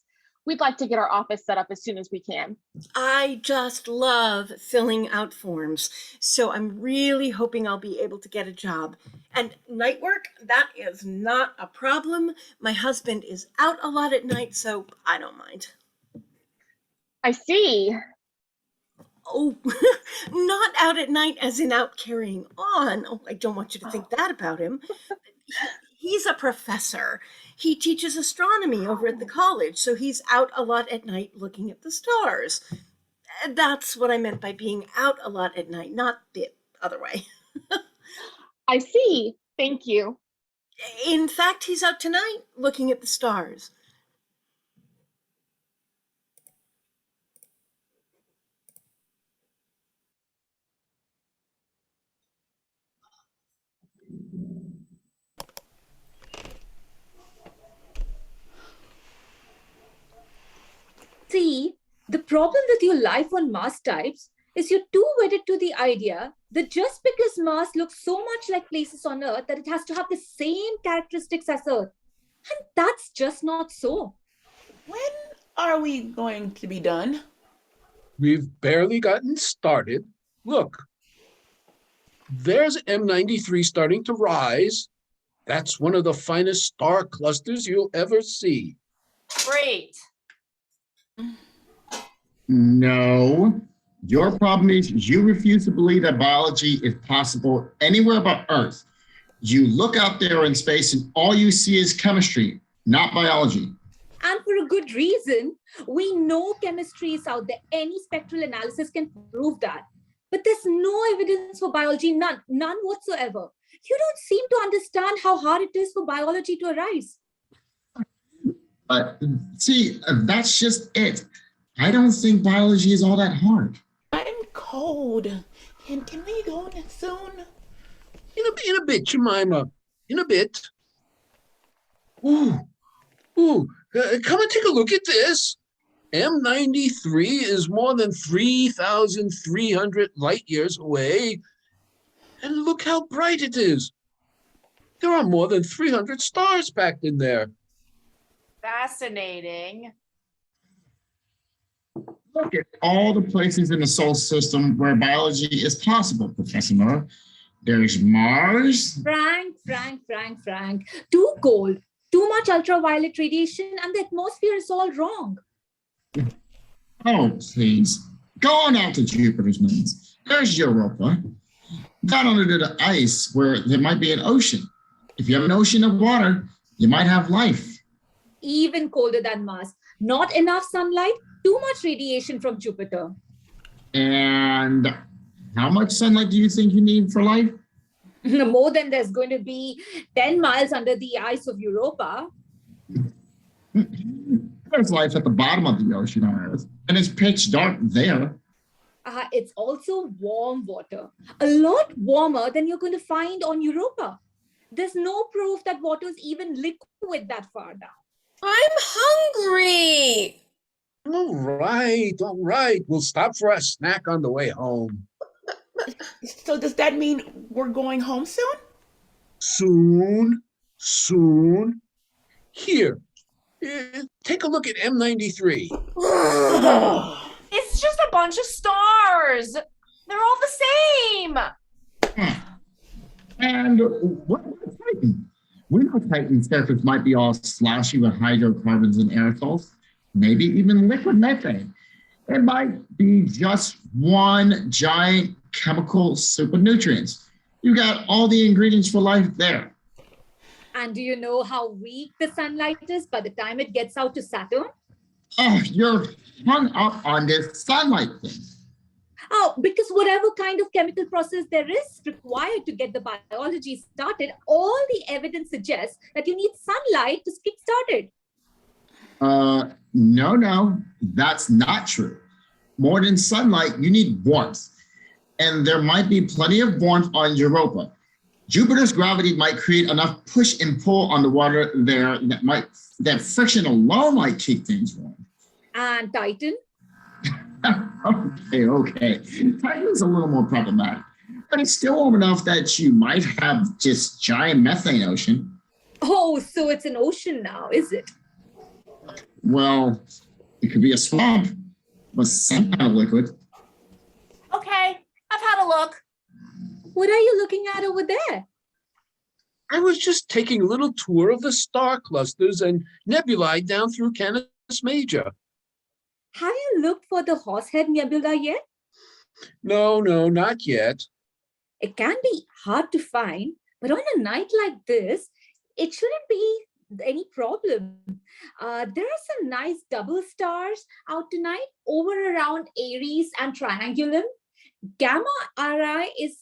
We'd like to get our office set up as soon as we can. I just love filling out forms. So I'm really hoping I'll be able to get a job. And night work, that is not a problem. My husband is out a lot at night, so I don't mind. I see. Oh, not out at night as in out carrying on. Oh, I don't want you to think that about him. He's a professor. He teaches astronomy over at the college, so he's out a lot at night looking at the stars. That's what I meant by being out a lot at night, not the other way. I see. Thank you. In fact, he's out tonight looking at the stars. See, the problem with your life on Mars types is you're too wedded to the idea that just because Mars looks so much like places on Earth, that it has to have the same characteristics as Earth. And that's just not so. When are we going to be done? We've barely gotten started. Look, there's M93 starting to rise. That's one of the finest star clusters you'll ever see. Great. No. Your problem is you refuse to believe that biology is possible anywhere but Earth. You look out there in space and all you see is chemistry, not biology. And for a good reason. We know chemistry is out there. Any spectral analysis can prove that. But there's no evidence for biology, none whatsoever. You don't seem to understand how hard it is for biology to arise. See, that's just it. I don't think biology is all that hard. I'm cold. Can we go soon? In a bit, Jemima. In a bit. Come and take a look at this. M93 is more than 3,300 light years away. And look how bright it is. There are more than 300 stars packed in there. Fascinating. Look at all the places in the solar system where biology is possible, Professor Murr. There's Mars. Frank. Too cold, too much ultraviolet radiation, and the atmosphere is all wrong. Oh, please. Go on out to Jupiter's moons. There's Europa. Down under the ice where there might be an ocean. If you have an ocean of water, you might have life. Even colder than Mars. Not enough sunlight, too much radiation from Jupiter. And how much sunlight do you think you need for life? More than there's going to be 10 miles under the ice of Europa. There's life at the bottom of the ocean on Earth, and it's pitch dark there. It's also warm water. A lot warmer than you're going to find on Europa. There's no proof that water is even liquid that far down. I'm hungry. All right. We'll stop for a snack on the way home. So does that mean we're going home soon? Soon. Here, take a look at M93. It's just a bunch of stars. They're all the same. And what about Titan? We know Titan's surface might be all sloshy with hydrocarbons and aerosols, maybe even liquid methane. It might be just one giant chemical soup of nutrients. You got all the ingredients for life there. And do you know how weak the sunlight is by the time it gets out to Saturn? Oh, you're hung up on this sunlight thing. Oh, because whatever kind of chemical process there is required to get the biology started, all the evidence suggests that you need sunlight to get started. No, that's not true. More than sunlight, you need warmth. And there might be plenty of warmth on Europa. Jupiter's gravity might create enough push and pull on the water there that friction alone might keep things warm. And Titan? Okay. Titan's a little more problematic, but it's still warm enough that you might have just giant methane ocean. Oh, so it's an ocean now, is it? Well, it could be a swamp with some kind of liquid. Okay, I've had a look. What are you looking at over there? I was just taking a little tour of the star clusters and nebulae down through Canis Major. Have you looked for the Horsehead Nebula yet? No, not yet. It can be hard to find, but on a night like this, it shouldn't be any problem. There are some nice double stars out tonight over around Aries and Triangulum. Gamma Iri is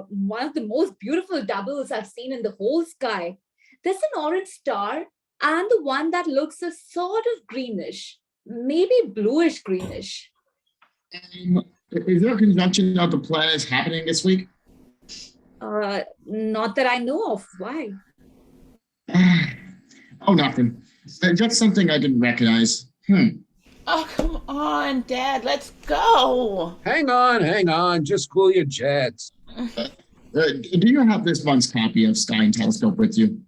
one of the most beautiful doubles I've seen in the whole sky. There's an orange star and the one that looks a sort of greenish, maybe bluish greenish. Is there a conjunction of the planets happening this week? Not that I know of. Why? Oh, nothing. Just something I didn't recognize. Oh, come on, Dad. Let's go. Hang on. Just cool your jets. Do you have this month's copy of Sky and Telescope with you?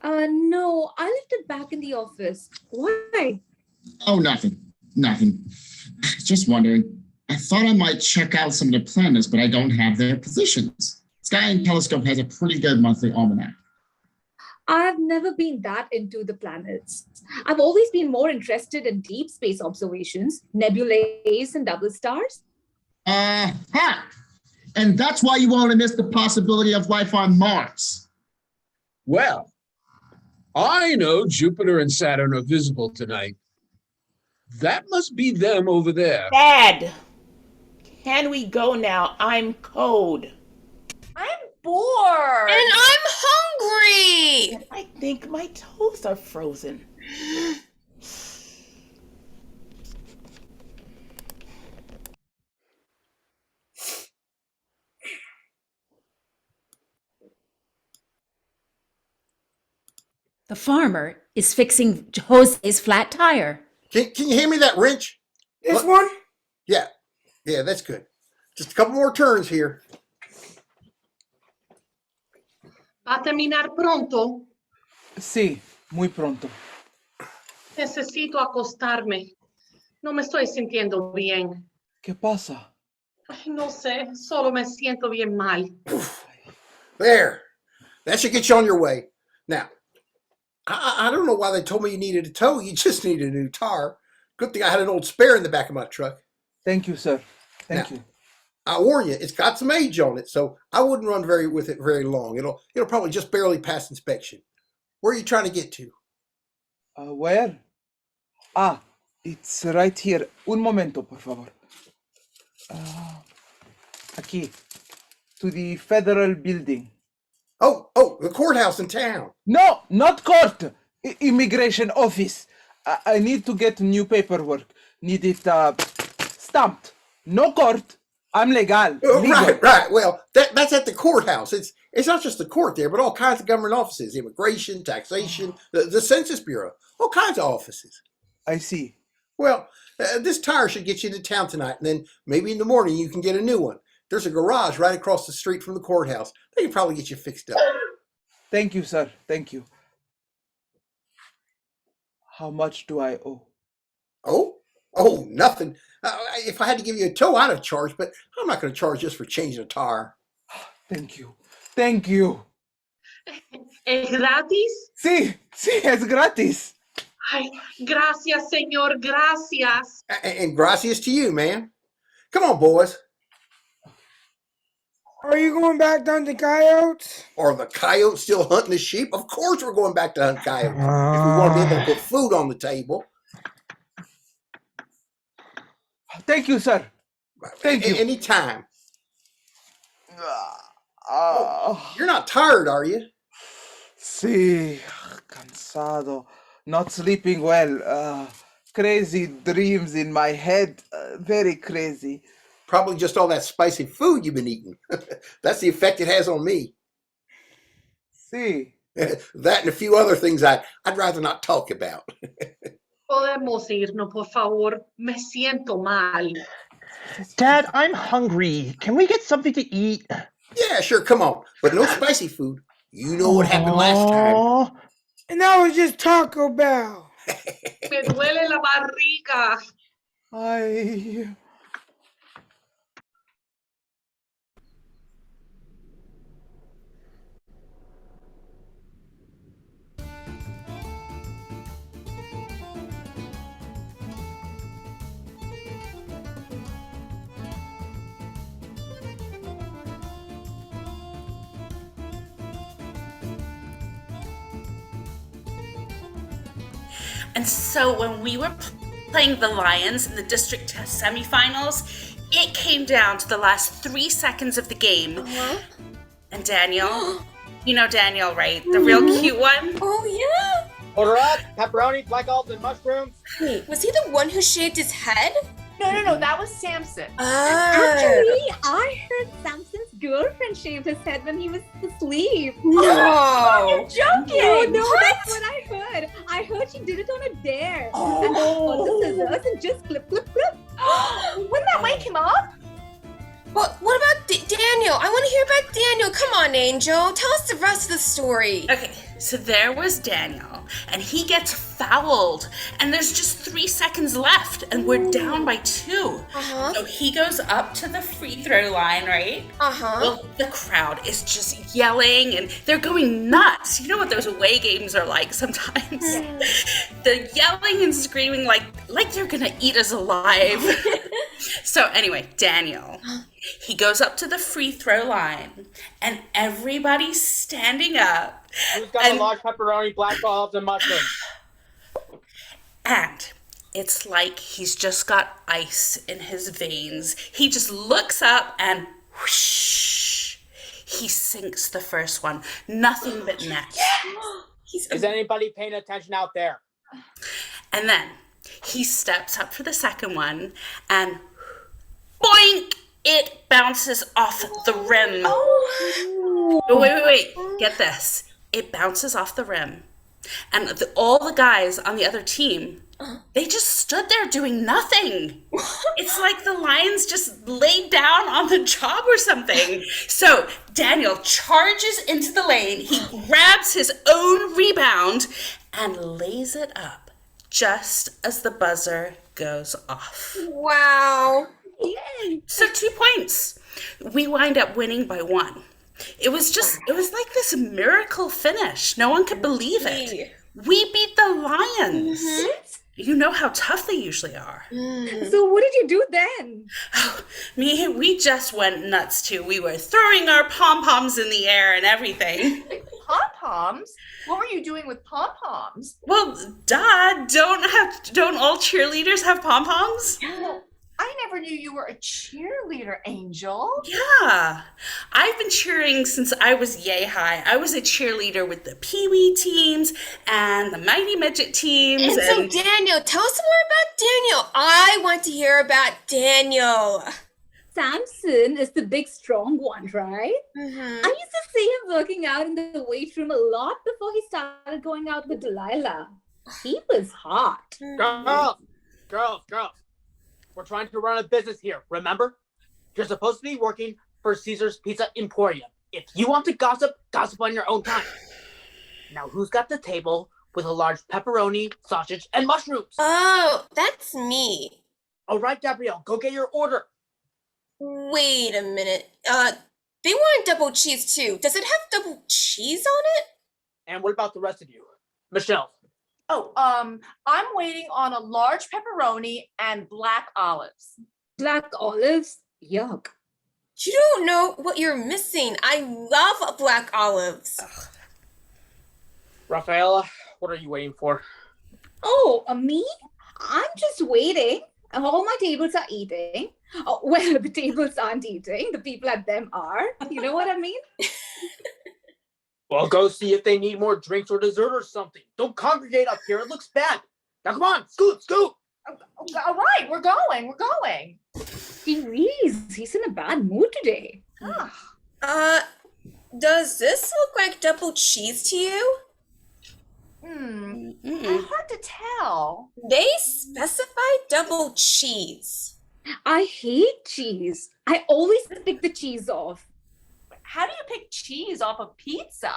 No, I left it back in the office. Why? Oh, nothing. Just wondering. I thought I might check out some of the planets, but I don't have their positions. Sky and Telescope has a pretty good monthly almanac. I've never been that into the planets. I've always been more interested in deep space observations, nebulae and double stars. Ha! And that's why you want to miss the possibility of life on Mars. Well, I know Jupiter and Saturn are visible tonight. That must be them over there. Dad, can we go now? I'm cold. I'm bored. And I'm hungry. I think my toes are frozen. The farmer is fixing Jose's flat tire. Can you hand me that wrench? This one? Yeah, that's good. Just a couple more turns here. ¿Va a terminar pronto? Sí, muy pronto. Necesito acostarme. No me estoy sintiendo bien. ¿Qué pasa? Ay, no sé, solo me siento bien mal. There. That should get you on your way. Now, I don't know why they told me you needed a tow. You just needed a new tire. Good thing I had an old spare in the back of my truck. Thank you, sir. Thank you. I warn you, it's got some age on it, so I wouldn't run with it very long. It'll probably just barely pass inspection. Where are you trying to get to? Where? It's right here. Un momento, por favor. Aquí. To the federal building. Oh, the courthouse in town. No, not court. Immigration office. I need to get new paperwork. Need it stamped. No court. I'm legal. Right. Well, that's at the courthouse. It's not just the court there, but all kinds of government offices: immigration, taxation, the Census Bureau, all kinds of offices. I see. Well, this tire should get you to town tonight, and then maybe in the morning you can get a new one. There's a garage right across the street from the courthouse. They can probably get you fixed up. Thank you, sir. Thank you. How much do I owe? Oh, nothing. If I had to give you a tow, I'd have charged, but I'm not going to charge just for changing a tire. Thank you. Thank you. ¿Es gratis? Sí, es gratis. Ay, gracias, señor, gracias. And gracias to you, man. Come on, boys. Are you going back to hunt the coyotes? Are the coyotes still hunting the sheep? Of course we're going back to hunt coyotes. If we want to be able to put food on the table. Thank you, sir. Thank you. Anytime. You're not tired, are you? Sí, cansado. Not sleeping well. Crazy dreams in my head. Very crazy. Probably just all that spicy food you've been eating. That's the effect it has on me. Sí. That and a few other things I'd rather not talk about. Podemos irnos, por favor. Me siento mal. Dad, I'm hungry. Can we get something to eat? Yeah, sure, come on. But no spicy food. You know what happened last time. And that was just Taco Bell. Me duele la barriga. Ay. And so when we were playing the Lions in the district semifinals, it came down to the last 3 seconds of the game. And Daniel, you know Daniel, right? The real cute one? Oh, yeah. Order up, pepperoni, black olives, and mushrooms. Wait, was he the one who shaved his head? No, that was Samson. Actually, I heard Samson's girlfriend and shaved his head when he was asleep. No! You're joking! No, What? that's what I heard. I heard she did it on a dare. And got the scissors and just clip, clip, clip. Wouldn't that wake him up? What about Daniel? I want to hear about Daniel. Come on, Angel. Tell us the rest of the story. Okay, so there was Daniel, and he gets fouled, and there's just 3 seconds left, and we're down by 2. So he goes up to the free throw line, right? Well, the crowd is just yelling, and they're going nuts. You know what those away games are like sometimes? They're yelling and screaming like they're gonna eat us alive. So anyway, Daniel, he goes up to the free throw line, and everybody's standing up. Who's got a large pepperoni, black olives, and mushrooms? And it's like he's just got ice in his veins. He just looks up and whoosh, he sinks the first one. Nothing but net. Is anybody paying attention out there? And then he steps up for the second one, and boink! It bounces off the rim. Wait. Get this. It bounces off the rim. And all the guys on the other team, they just stood there doing nothing. It's like the Lions just laid down on the job or something. So Daniel charges into the lane. He grabs his own rebound and lays it up just as the buzzer goes off. Wow. Yay. So 2 points. We wind up winning by 1. It was like this miracle finish. No one could believe it. We beat the Lions. You know how tough they usually are. So what did you do then? We just went nuts too. We were throwing our pom-poms in the air and everything. Pom-poms? What were you doing with pom-poms? Well, duh, don't all cheerleaders have pom-poms? I never knew you were a cheerleader, Angel. Yeah, I've been cheering since I was yay high. I was a cheerleader with the Pee Wee teams and the Mighty Midget teams. And so, Daniel, tell us more about Daniel. I want to hear about Daniel. Samson is the big, strong one, right? I used to see him working out in the weight room a lot before he started going out with Delilah. He was hot. Girls. We're trying to run a business here, remember? You're supposed to be working for Caesar's Pizza Emporium. If you want to gossip on your own time. Now, who's got the table with a large pepperoni, sausage, and mushrooms? Oh, that's me. All right, Gabrielle, go get your order. Wait a minute. They want double cheese too. Does it have double cheese on it? And what about the rest of you? Michelle. Oh, I'm waiting on a large pepperoni and black olives. Black olives? Yuck. You don't know what you're missing. I love black olives. Rafaela, what are you waiting for? Oh, me? I'm just waiting. All my tables are eating. Oh, well, the tables aren't eating. The people at them are. You know what I mean? Well, go see if they need more drinks or dessert or something. Don't congregate up here. It looks bad. Now, come on. Scoot. All right, we're going. Jeez, he's in a bad mood today. Does this look like double cheese to you? Hard to tell. They specify double cheese. I hate cheese. I always pick the cheese off. How do you pick cheese off of pizza?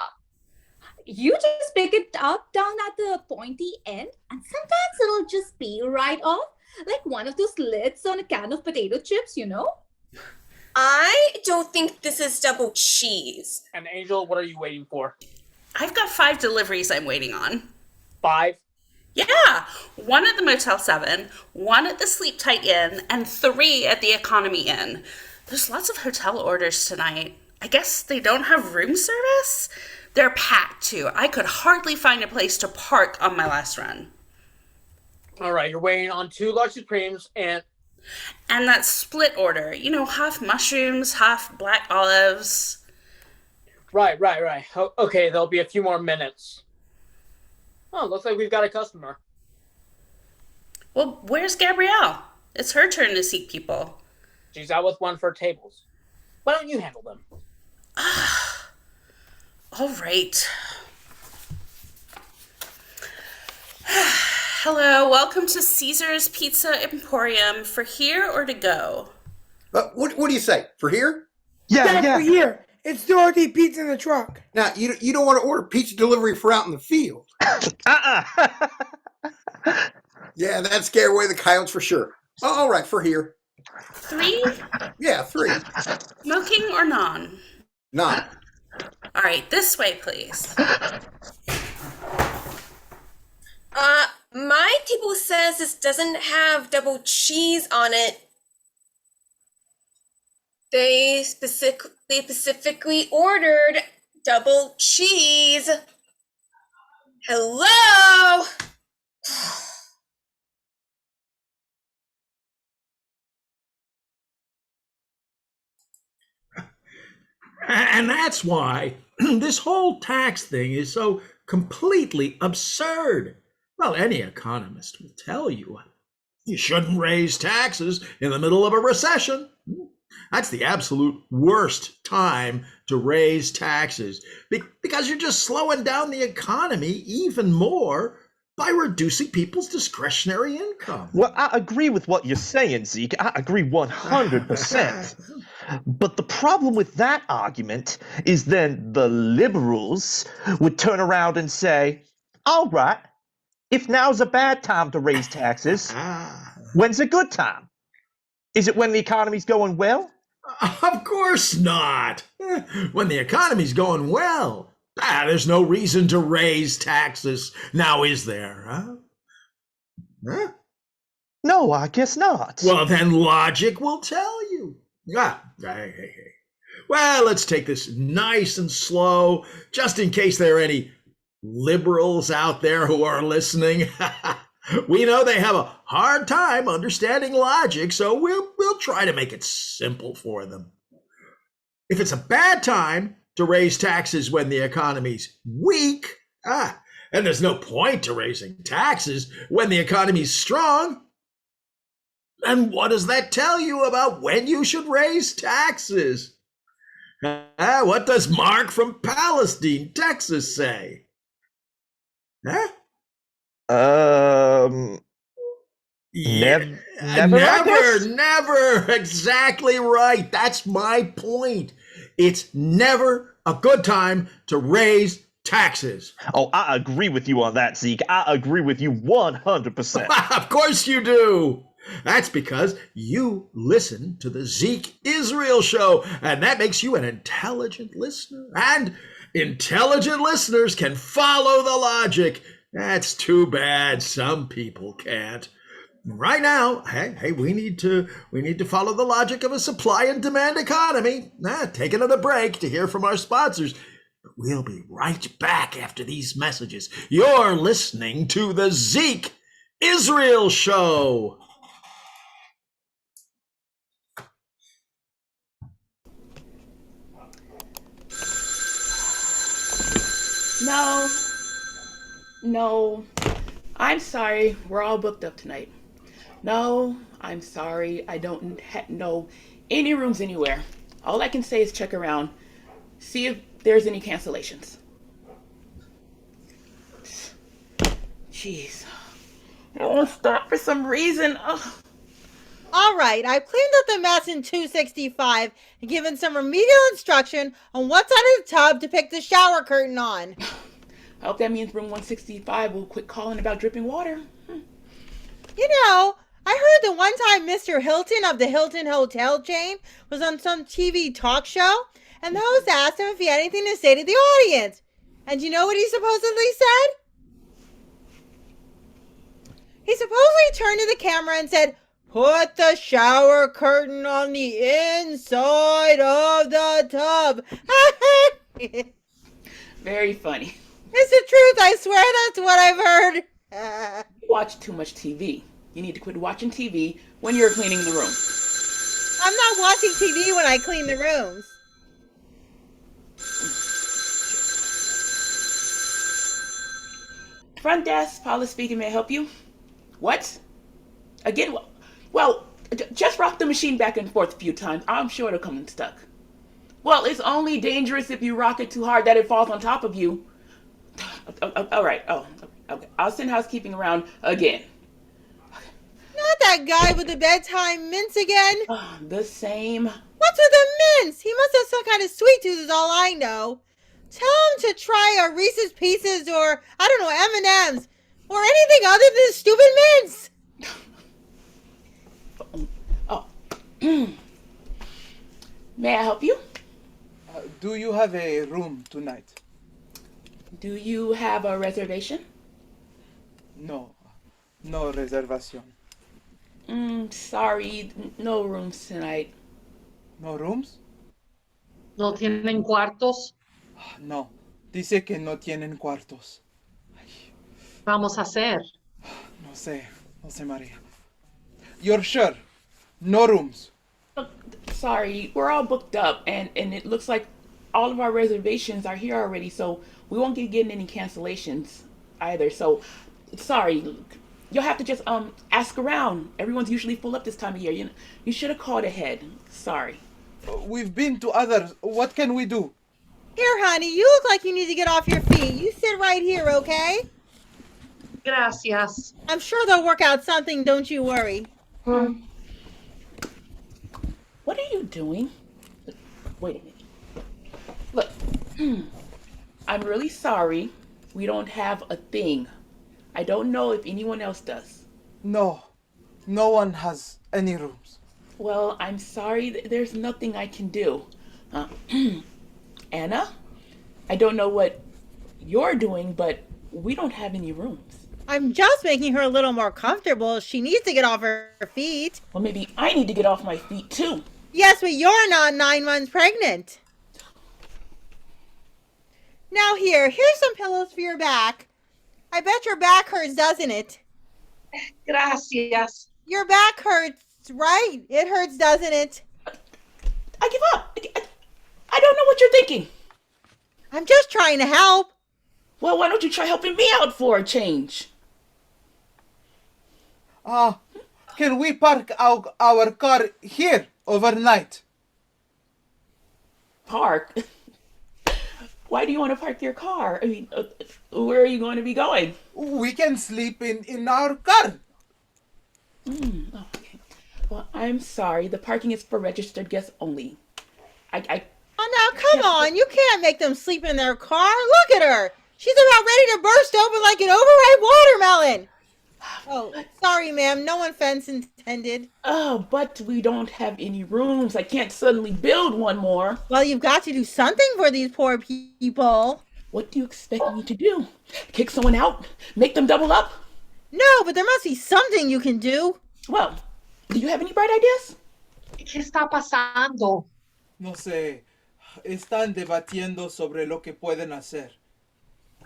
You just pick it up down at the pointy end, and sometimes it'll just peel right off, like one of those lids on a can of potato chips, you know? I don't think this is double cheese. And Angel, what are you waiting for? I've got 5 deliveries I'm waiting on. 5? Yeah, 1 at the Motel 7, 1 at the Sleep Tight Inn, and 3 at the Economy Inn. There's lots of hotel orders tonight. I guess they don't have room service? They're packed too. I could hardly find a place to park on my last run. All right, you're waiting on 2 large Supremes and that split order. You know, half mushrooms, half black olives. Right. Okay, there'll be a few more minutes. Oh, looks like we've got a customer. Well, where's Gabrielle? It's her turn to seat people. She's out with one for tables. Why don't you handle them? All right. Hello, welcome to Caesar's Pizza Emporium. For here or to go? What do you say? For here? Yeah, for here. It's Dorothy Pizza in the truck. Now, you don't want to order pizza delivery for out in the field. Yeah, that'd scare away the coyotes for sure. Oh, all right, for here. 3? Yeah, 3. Smoking or non? Non. All right, this way, please. My table says this doesn't have double cheese on it. They specifically ordered double cheese. Hello? And that's why this whole tax thing is so completely absurd. Well, any economist will tell you shouldn't raise taxes in the middle of a recession. That's the absolute worst time to raise taxes because you're just slowing down the economy even more by reducing people's discretionary income. Well, I agree with what you're saying, Zeke. I agree 100%. But the problem with that argument is then the liberals would turn around and say, all right, if now's a bad time to raise taxes, when's a good time? Is it when the economy's going well? Of course not. When the economy's going well, there's no reason to raise taxes. Now, is there? Huh? No, I guess not. Well, then logic will tell you. Hey. Well, let's take this nice and slow, just in case there are any liberals out there who are listening. We know they have a hard time understanding logic, so we'll try to make it simple for them. If it's a bad time to raise taxes when the economy's weak, and there's no point to raising taxes when the economy's strong, then what does that tell you about when you should raise taxes? What does Mark from Palestine, Texas say? Huh? Never. Exactly right. That's my point. It's never a good time to raise taxes. Oh, I agree with you on that, Zeke. I agree with you 100%. Of course you do. That's because you listen to the Zeke Israel show, and that makes you an intelligent listener. And intelligent listeners can follow the logic. That's too bad some people can't. Right now, hey, we need to follow the logic of a supply and demand economy. Take another break to hear from our sponsors. But we'll be right back after these messages. You're listening to the Zeke Israel show. No, I'm sorry. We're all booked up tonight. No, I'm sorry. I don't know any rooms anywhere. All I can say is check around, see if there's any cancellations. Jeez. I won't stop for some reason. Ugh. All right, I've cleaned up the mess in 265 and given some remedial instruction on what side of the tub to pick the shower curtain on. I hope that means room 165 will quit calling about dripping water. You know, I heard that one time Mr. Hilton of the Hilton Hotel chain was on some TV talk show, and the host asked him if he had anything to say to the audience. And you know what he supposedly said? He supposedly turned to the camera and said, "Put the shower curtain on the inside of the tub." Very funny. It's the truth, I swear that's what I've heard. You watch too much TV. You need to quit watching TV when you're cleaning the room. I'm not watching TV when I clean the rooms. Front desk, Paula speaking, may I help you? What? Again? Well, just rock the machine back and forth a few times. I'm sure it'll come unstuck. Well, it's only dangerous if you rock it too hard that it falls on top of you. All right. Oh, okay. I'll send housekeeping around again. Not that guy with the bedtime mints again. The same. What's with the mints? He must have some kind of sweet tooth is all I know. Tell him to try a Reese's Pieces or, I don't know, M&Ms. Or anything other than stupid mints. May I help you? Do you have a room tonight? Do you have a reservation? No. No reservation. Sorry, no rooms tonight. No rooms? ¿No tienen cuartos? No. Dice que no tienen cuartos. Vamos a hacer. No sé, María. You're sure? No rooms? Sorry, we're all booked up, and it looks like all of our reservations are here already, so we won't be getting any cancellations either. So, sorry, you'll have to just ask around. Everyone's usually full up this time of year. You should have called ahead. Sorry. We've been to others. What can we do? Here, honey, you look like you need to get off your feet. You sit right here, okay? Gracias. I'm sure they'll work out something, don't you worry. What are you doing? Wait a minute. Look, I'm really sorry. We don't have a thing. I don't know if anyone else does. No. No one has any rooms. Well, I'm sorry. There's nothing I can do. Anna, I don't know what you're doing, but we don't have any rooms. I'm just making her a little more comfortable. She needs to get off her feet. Well, maybe I need to get off my feet too. Yes, but you're not 9 months pregnant. Now here's some pillows for your back. I bet your back hurts, doesn't it? Gracias. Your back hurts, right? It hurts, doesn't it? I give up. I don't know what you're thinking. I'm just trying to help. Well, why don't you try helping me out for a change? Can we park our car here overnight? Park? Why do you want to park your car? I mean, where are you going to be going? We can sleep in our car. Okay. Well, I'm sorry. The parking is for registered guests only. Oh, now, come on. You can't make them sleep in their car. Look at her. She's about ready to burst open like an overripe watermelon. Oh, sorry, ma'am. No offense intended. Oh, but we don't have any rooms. I can't suddenly build one more. Well, you've got to do something for these poor people. What do you expect me to do? Kick someone out? Make them double up? No, but there must be something you can do. Well, do you have any bright ideas? ¿Qué está pasando? No sé. Están debatiendo sobre lo que pueden hacer.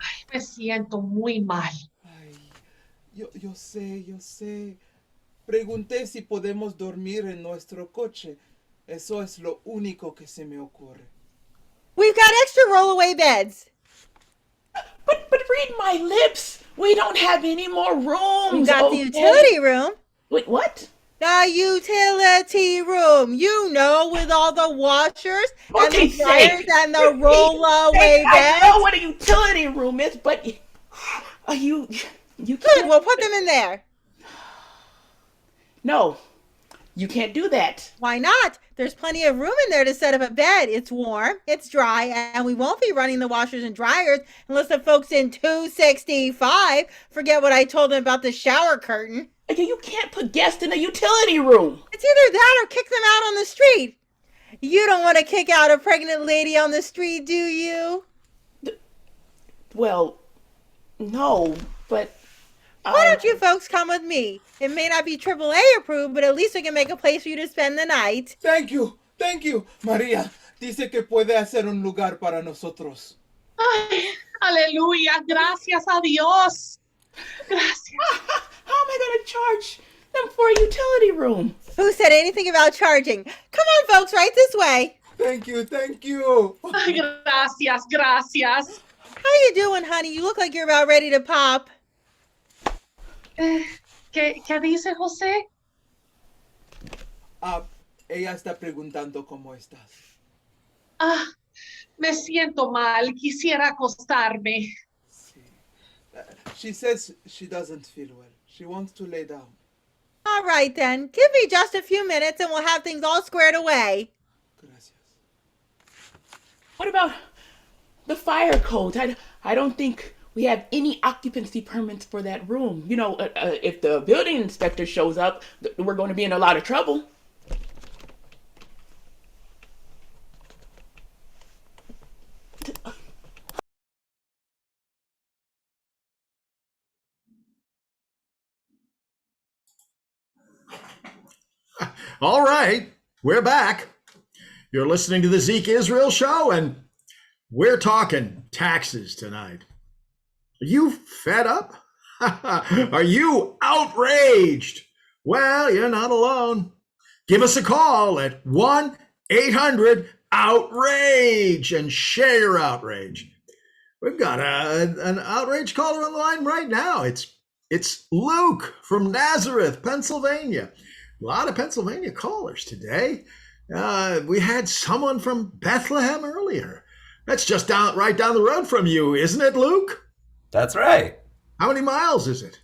Ay, me siento muy mal. Yo sé. Pregunté si podemos dormir en nuestro coche. Eso es lo único que se me ocurre. We've got extra rollaway beds. But read my lips. We don't have any more rooms. We've got the utility room. Wait, what? The utility room. You know, with all the washers and the dryers and the rollaway beds. I know what a utility room is, but you Good, we'll put them in there. No, you can't do that. Why not? There's plenty of room in there to set up a bed. It's warm, it's dry, and we won't be running the washers and dryers unless the folks in 265 forget what I told them about the shower curtain. You can't put guests in a utility room. It's either that or kick them out on the street. You don't want to kick out a pregnant lady on the street, do you? Well, no, but... Why don't you folks come with me? It may not be AAA approved, but at least we can make a place for you to spend the night. Thank you. María, dice que puede hacer un lugar para nosotros. Ay, aleluya. Gracias a Dios. Gracias. How am I going to charge them for a utility room? Who said anything about charging? Come on, folks, right this way. Thank you. Ay, gracias. How you doing, honey? You look like you're about ready to pop. ¿Qué dice José? Ella está preguntando cómo estás. Ah, me siento mal. Quisiera acostarme. She says she doesn't feel well. She wants to lay down. All right, then. Give me just a few minutes and we'll have things all squared away. What about the fire codes? I don't think we have any occupancy permits for that room. You know, if the building inspector shows up, we're going to be in a lot of trouble. All right, we're back. You're listening to the Zeke Israel Show, and we're talking taxes tonight. Are you fed up? Are you outraged? Well, you're not alone. Give us a call at 1-800-OUTRAGE and share your outrage. We've got an outrage caller on the line right now. It's Luke from Nazareth, Pennsylvania. A lot of Pennsylvania callers today. We had someone from Bethlehem earlier. That's just right down the road from you, isn't it, Luke? That's right. How many miles is it?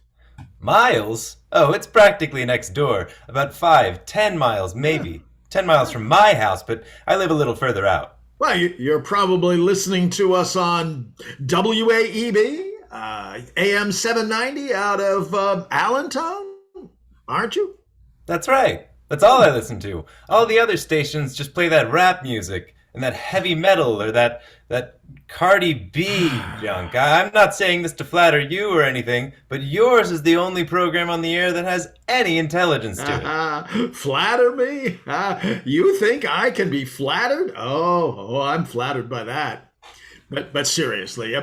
Miles? Oh, it's practically next door. About 5-10 miles, maybe. 10 miles from my house, but I live a little further out. Well, you're probably listening to us on WAEB, AM 790 out of Allentown, aren't you? That's right. That's all I listen to. All the other stations just play that rap music and that heavy metal or that Cardi B junk. I'm not saying this to flatter you or anything, but yours is the only program on the air that has any intelligence to it. Flatter me? You think I can be flattered? Oh, I'm flattered by that. But seriously,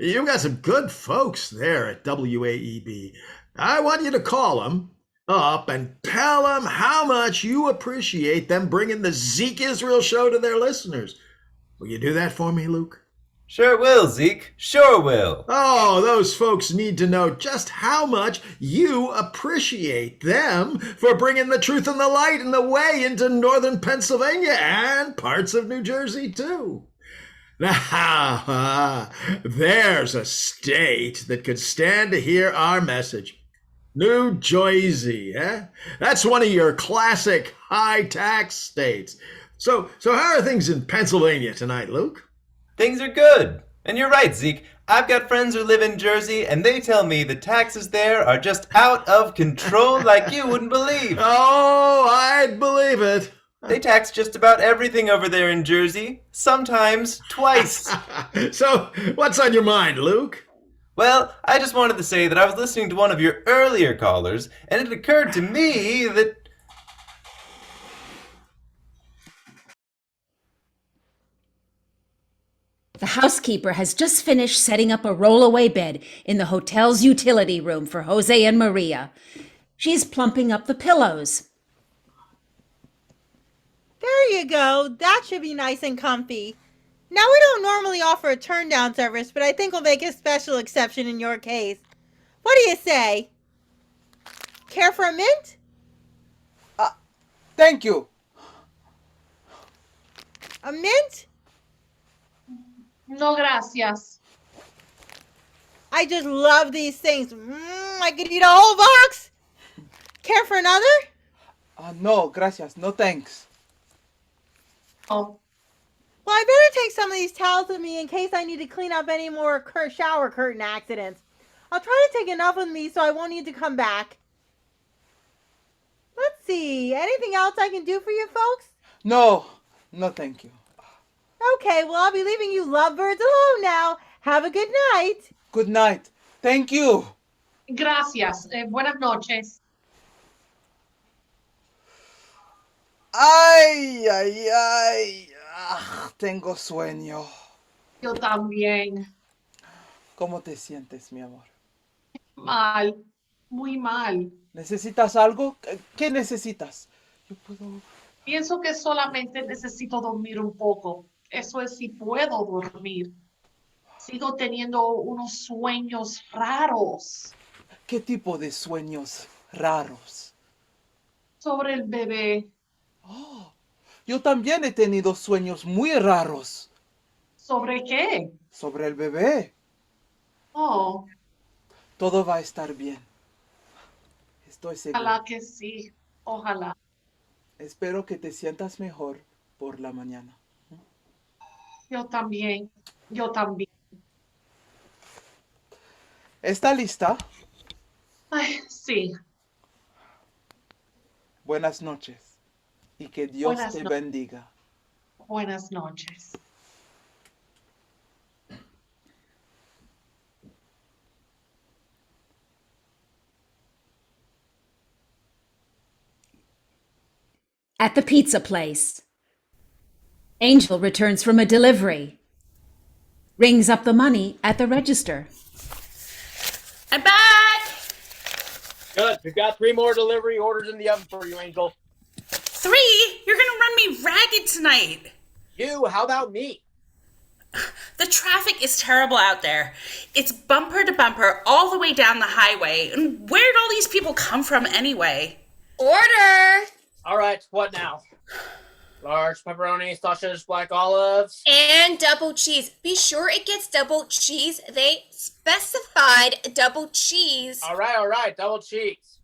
you got some good folks there at WAEB. I want you to call them up and tell them how much you appreciate them bringing the Zeke Israel Show to their listeners. Will you do that for me, Luke? Sure will, Zeke. Sure will. Oh, those folks need to know just how much you appreciate them for bringing the truth and the light and the way into northern Pennsylvania and parts of New Jersey, too. Now, there's a state that could stand to hear our message. New Jersey, eh? That's one of your classic high-tax states. So how are things in Pennsylvania tonight, Luke? Things are good. And you're right, Zeke. I've got friends who live in Jersey, and they tell me the taxes there are just out of control like you wouldn't believe. Oh, I'd believe it. They tax just about everything over there in Jersey, sometimes twice. So, what's on your mind, Luke? Well, I just wanted to say that I was listening to one of your earlier callers, and it occurred to me that... The housekeeper has just finished setting up a rollaway bed in the hotel's utility room for Jose and Maria. She's plumping up the pillows. There you go. That should be nice and comfy. Now, we don't normally offer a turn-down service, but I think we'll make a special exception in your case. What do you say? Care for a mint? Thank you. A mint? No, gracias. I just love these things. I could eat a whole box. Care for another? No, gracias. No thanks. Oh. Well, I better take some of these towels with me in case I need to clean up any more shower curtain accidents. I'll try to take enough with me so I won't need to come back. Let's see. Anything else I can do for you folks? No, thank you. Okay, well, I'll be leaving you lovebirds alone now. Have a good night. Good night. Thank you. Gracias. Buenas noches. Ay. Tengo sueño. Yo también. ¿Cómo te sientes, mi amor? Mal. Muy mal. ¿Necesitas algo? ¿Qué necesitas? Yo puedo... Pienso que solamente necesito dormir un poco. Eso es si puedo dormir. Sigo teniendo unos sueños raros. ¿Qué tipo de sueños raros? Sobre el bebé. Oh, Yo también he tenido sueños muy raros. ¿Sobre qué? Sobre el bebé. Oh, Todo va a estar bien. Estoy seguro. ojalá que sí. Ojalá. Espero que te sientas mejor por la mañana. Yo también. Yo también. ¿Está lista? Ay, sí. Buenas noches. Y que Dios Buenas te no- bendiga. Buenas noches. At the pizza place. Angel returns from a delivery. Rings up the money at the register. I'm back! Good. We've got 3 more delivery orders in the oven for you, Angel. 3? You're gonna run me ragged tonight. You, how about me? The traffic is terrible out there. It's bumper to bumper all the way down the highway. And where'd all these people come from anyway? Order! All right, what now? Large pepperoni, sausage, black olives. And double cheese. Be sure it gets double cheese. They specified double cheese. All right, double cheese.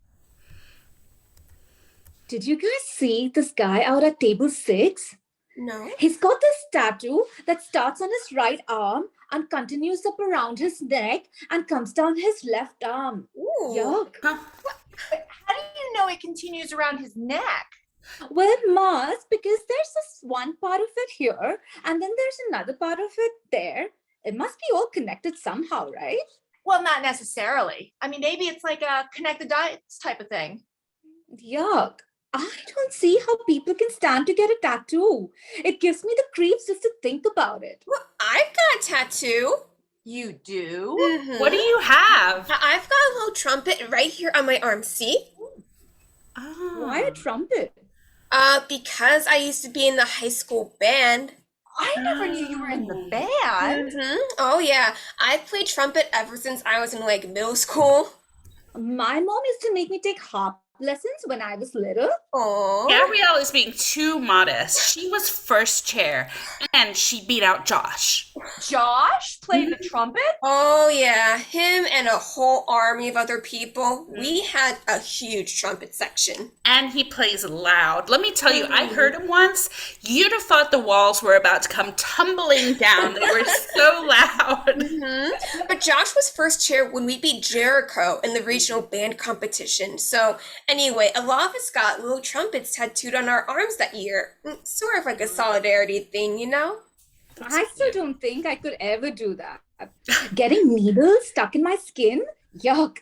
Did you guys see this guy out at table 6? No. He's got this tattoo that starts on his right arm and continues up around his neck and comes down his left arm. Ooh. Yuck. How do you know it continues around his neck? Well, it must, because there's this one part of it here and then there's another part of it there. It must be all connected somehow, right? Well, not necessarily. I mean, maybe it's like a connect the dots type of thing. Yuck. I don't see how people can stand to get a tattoo. It gives me the creeps just to think about it. Well, I've got a tattoo. You do? Mhm. What do you have? I've got a little trumpet right here on my arm. See? Why a trumpet? Because I used to be in the high school band. I never knew you were in the band. Oh yeah, I've played trumpet ever since I was in like middle school. My mom used to make me take harp lessons when I was little. Oh. Gabrielle is being too modest. She was first chair, and she beat out Josh. Josh played the trumpet? Oh yeah, him and a whole army of other people. We had a huge trumpet section. And he plays loud. Let me tell you, I heard him once. You'd have thought the walls were about to come tumbling down. They were so loud. But Josh was first chair when we beat Jericho in the regional band competition. So anyway, a lot of us got little trumpets tattooed on our arms that year. Sort of like a solidarity thing, you know? I still don't think I could ever do that. Getting needles stuck in my skin? Yuck.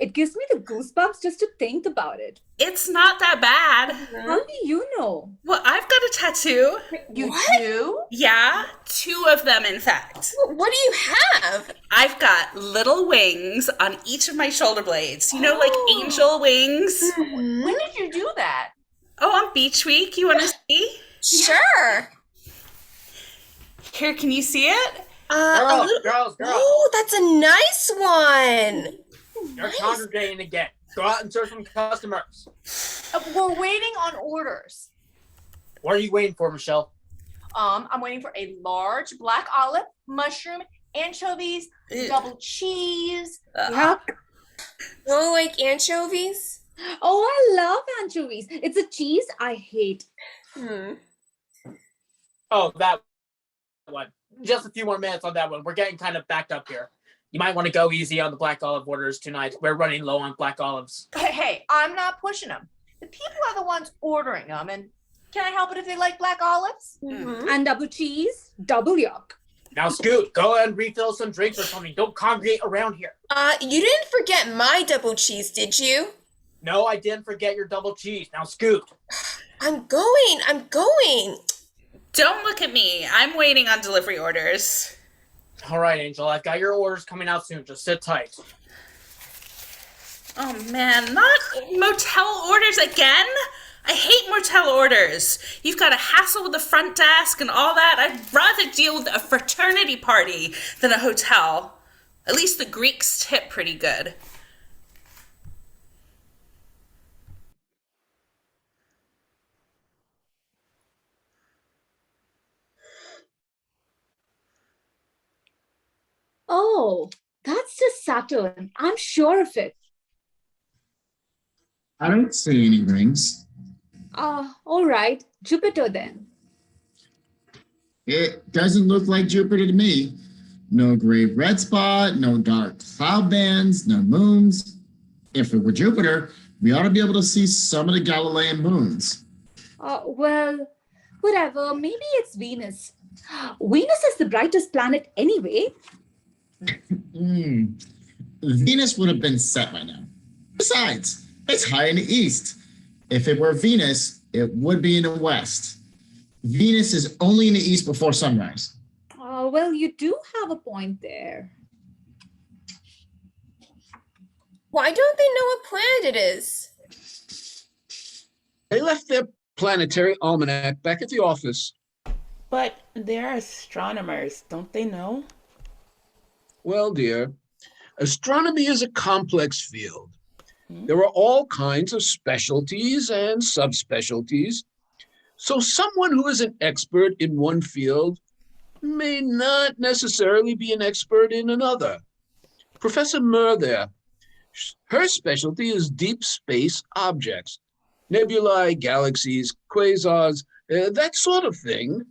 It gives me the goosebumps just to think about it. It's not that bad. How do you know? Well, I've got a tattoo. You do? Yeah, 2 of them, in fact. What do you have? I've got little wings on each of my shoulder blades. You know, like angel wings. When did you do that? Oh, on Beach Week. You want to see? Sure. Here, can you see it? Girls. Oh, that's a nice one. You're congregating again. Go out and serve some customers. We're waiting on orders. What are you waiting for, Michelle? I'm waiting for a large black olive, mushroom, anchovies, double cheese. Oh, like anchovies? Oh, I love anchovies. It's a cheese I hate. Oh, that one. Just a few more minutes on that one. We're getting kind of backed up here. You might want to go easy on the black olive orders tonight. We're running low on black olives. Hey, I'm not pushing them. The people are the ones ordering them, and can I help it if they like black olives? And double cheese? Double yuck. Now, Scoot, go ahead and refill some drinks or something. Don't congregate around here. You didn't forget my double cheese, did you? No, I didn't forget your double cheese. Now, Scoot. I'm going. Don't look at me. I'm waiting on delivery orders. All right, Angel, I've got your orders coming out soon. Just sit tight. Oh man, not motel orders again? I hate motel orders. You've got a hassle with the front desk and all that. I'd rather deal with a fraternity party than a hotel. At least the Greeks tip pretty good. No, that's just Saturn. I'm sure of it. I don't see any rings. All right, Jupiter then. It doesn't look like Jupiter to me. No gray red spot, no dark cloud bands, no moons. If it were Jupiter, we ought to be able to see some of the Galilean moons. Well, whatever. Maybe it's Venus. Venus is the brightest planet anyway. Venus would have been set by now. Besides, it's high in the east. If it were Venus, it would be in the west. Venus is only in the east before sunrise. Well, you do have a point there. Why don't they know what planet it is? They left their planetary almanac back at the office. But they're astronomers, don't they know? Well, dear, astronomy is a complex field. There are all kinds of specialties and subspecialties. So someone who is an expert in one field may not necessarily be an expert in another. Professor Murr there, her specialty is deep space objects, nebulae, galaxies, quasars, that sort of thing.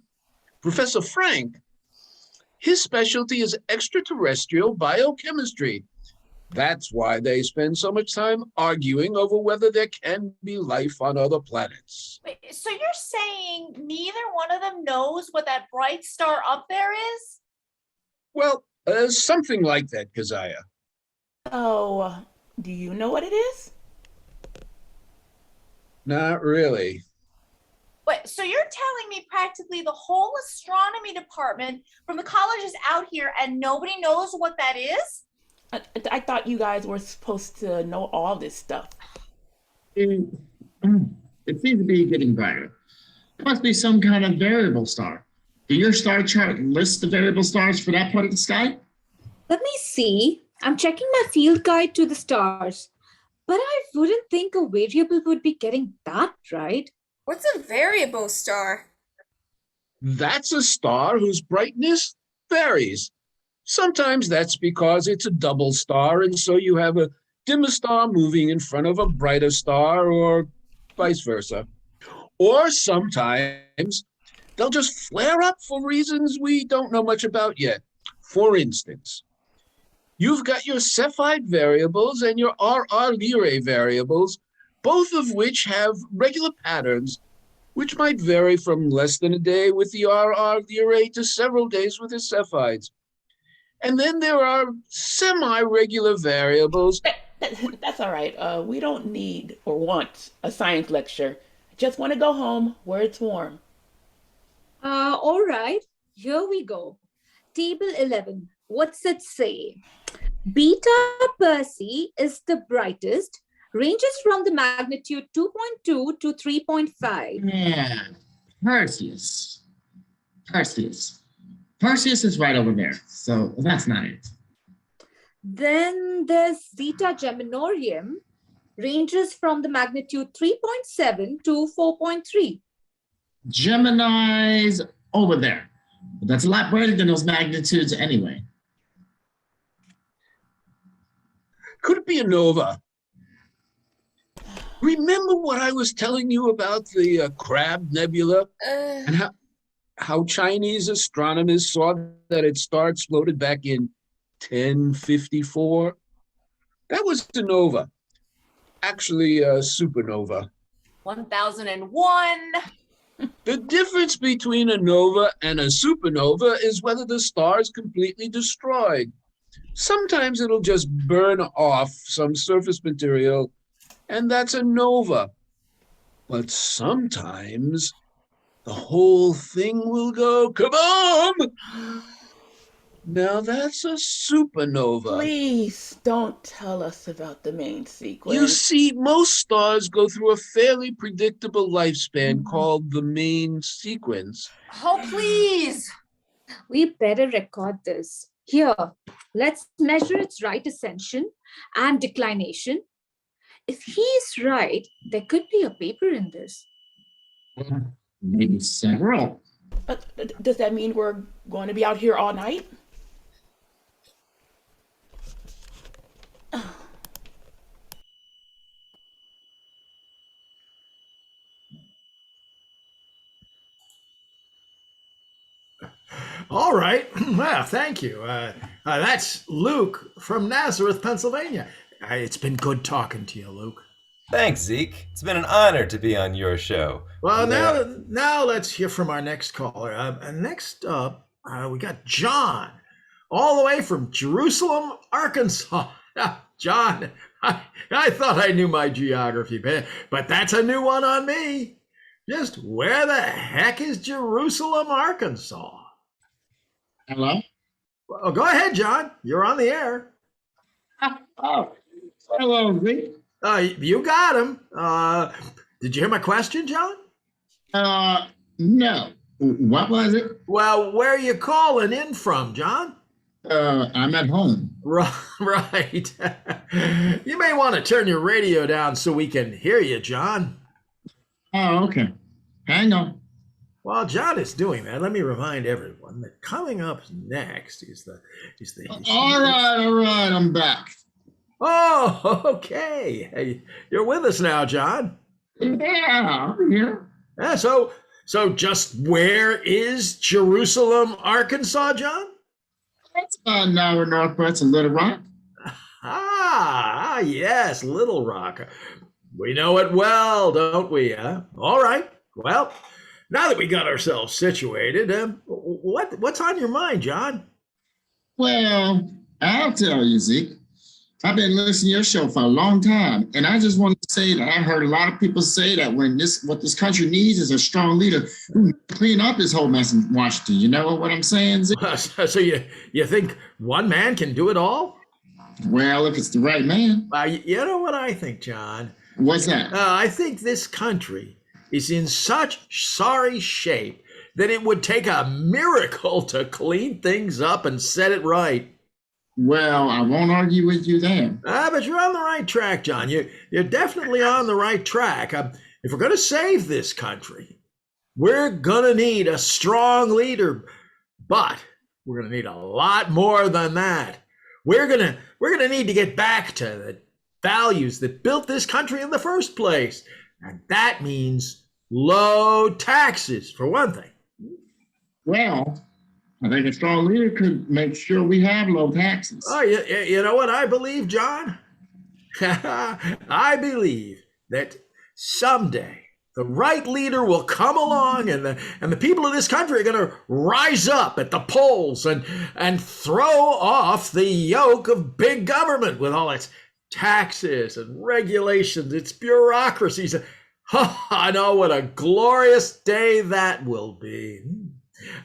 Professor Frank, his specialty is extraterrestrial biochemistry. That's why they spend so much time arguing over whether there can be life on other planets. Wait, so you're saying neither one of them knows what that bright star up there is? Well, something like that, Keziah. Oh, do you know what it is? Not really. Wait, so you're telling me practically the whole astronomy department from the college is out here and nobody knows what that is? I thought you guys were supposed to know all this stuff. It seems to be getting brighter. It must be some kind of variable star. Do your star chart list the variable stars for that part of the sky? Let me see. I'm checking my field guide to the stars. But I wouldn't think a variable would be getting that right. What's a variable star? That's a star whose brightness varies. Sometimes that's because it's a double star, and so you have a dimmer star moving in front of a brighter star, or vice versa. Or sometimes they'll just flare up for reasons we don't know much about yet. For instance, you've got your Cepheid variables and your RR Lyrae variables, both of which have regular patterns, which might vary from less than a day with the RR Lyrae to several days with the Cepheids. And then there are semi-regular variables. That's all right. We don't need or want a science lecture. Just want to go home where it's warm. All right, here we go. Table 11. What's it say? Beta Persei is the brightest, ranges from the magnitude 2.2 to 3.5. Yeah, Perseus. Perseus is right over there, so that's not it. Then there's Zeta Geminorum, ranges from the magnitude 3.7 to 4.3. Gemini's over there. But that's a lot brighter than those magnitudes anyway. Could it be a nova? Remember what I was telling you about the Crab Nebula? And how Chinese astronomers saw that its star exploded back in 1054? That was a nova. Actually, a supernova. 1001. The difference between a nova and a supernova is whether the star is completely destroyed. Sometimes it'll just burn off some surface material, and that's a nova. But sometimes the whole thing will go kaboom! Now that's a supernova. Please don't tell us about the main sequence. You see, most stars go through a fairly predictable lifespan called the main sequence. Oh, please. We better record this. Here, let's measure its right ascension and declination. If he's right, there could be a paper in this. Maybe several. Does that mean we're going to be out here all night? All right. Well, thank you. That's Luke from Nazareth, Pennsylvania. It's been good talking to you, Luke. Thanks, Zeke. It's been an honor to be on your show. Well, now let's hear from our next caller. Next up, we got John, all the way from Jerusalem, Arkansas. John, I thought I knew my geography, but that's a new one on me. Just where the heck is Jerusalem, Arkansas? Hello? Well, go ahead, John. You're on the air. Oh, hello, Zeke. You got him. Did you hear my question, John? No. What was it? Well, where are you calling in from, John? I'm at home. Right. You may want to turn your radio down so we can hear you, John. Oh, okay. Hang on. While John is doing that, let me remind everyone that coming up next is the. All right, I'm back. Oh, okay. Hey, you're with us now, John. Yeah, I'm here. Yeah, so just where is Jerusalem, Arkansas, John? That's about an hour northwest of Little Rock. Yes, Little Rock. We know it well, don't we? All right. Well, now that we got ourselves situated, what's on your mind, John? Well, I'll tell you, Zeke. I've been listening to your show for a long time, and I just wanted to say that I've heard a lot of people say that what this country needs is a strong leader who can clean up this whole mess in Washington. You know what I'm saying, Zeke? So you think one man can do it all? Well, if it's the right man. You know what I think, John? What's that? I think this country is in such sorry shape that it would take a miracle to clean things up and set it right. Well, I won't argue with you there. But you're on the right track, John. You're definitely on the right track. If we're going to save this country, we're going to need a strong leader, but we're going to need a lot more than that. We're going to need to get back to the values that built this country in the first place. And that means low taxes, for one thing. Well, I think a strong leader could make sure we have low taxes. Oh, you know what I believe, John? I believe that someday the right leader will come along and the people of this country are going to rise up at the polls and throw off the yoke of big government with all its taxes and regulations, its bureaucracies. I know what a glorious day that will be.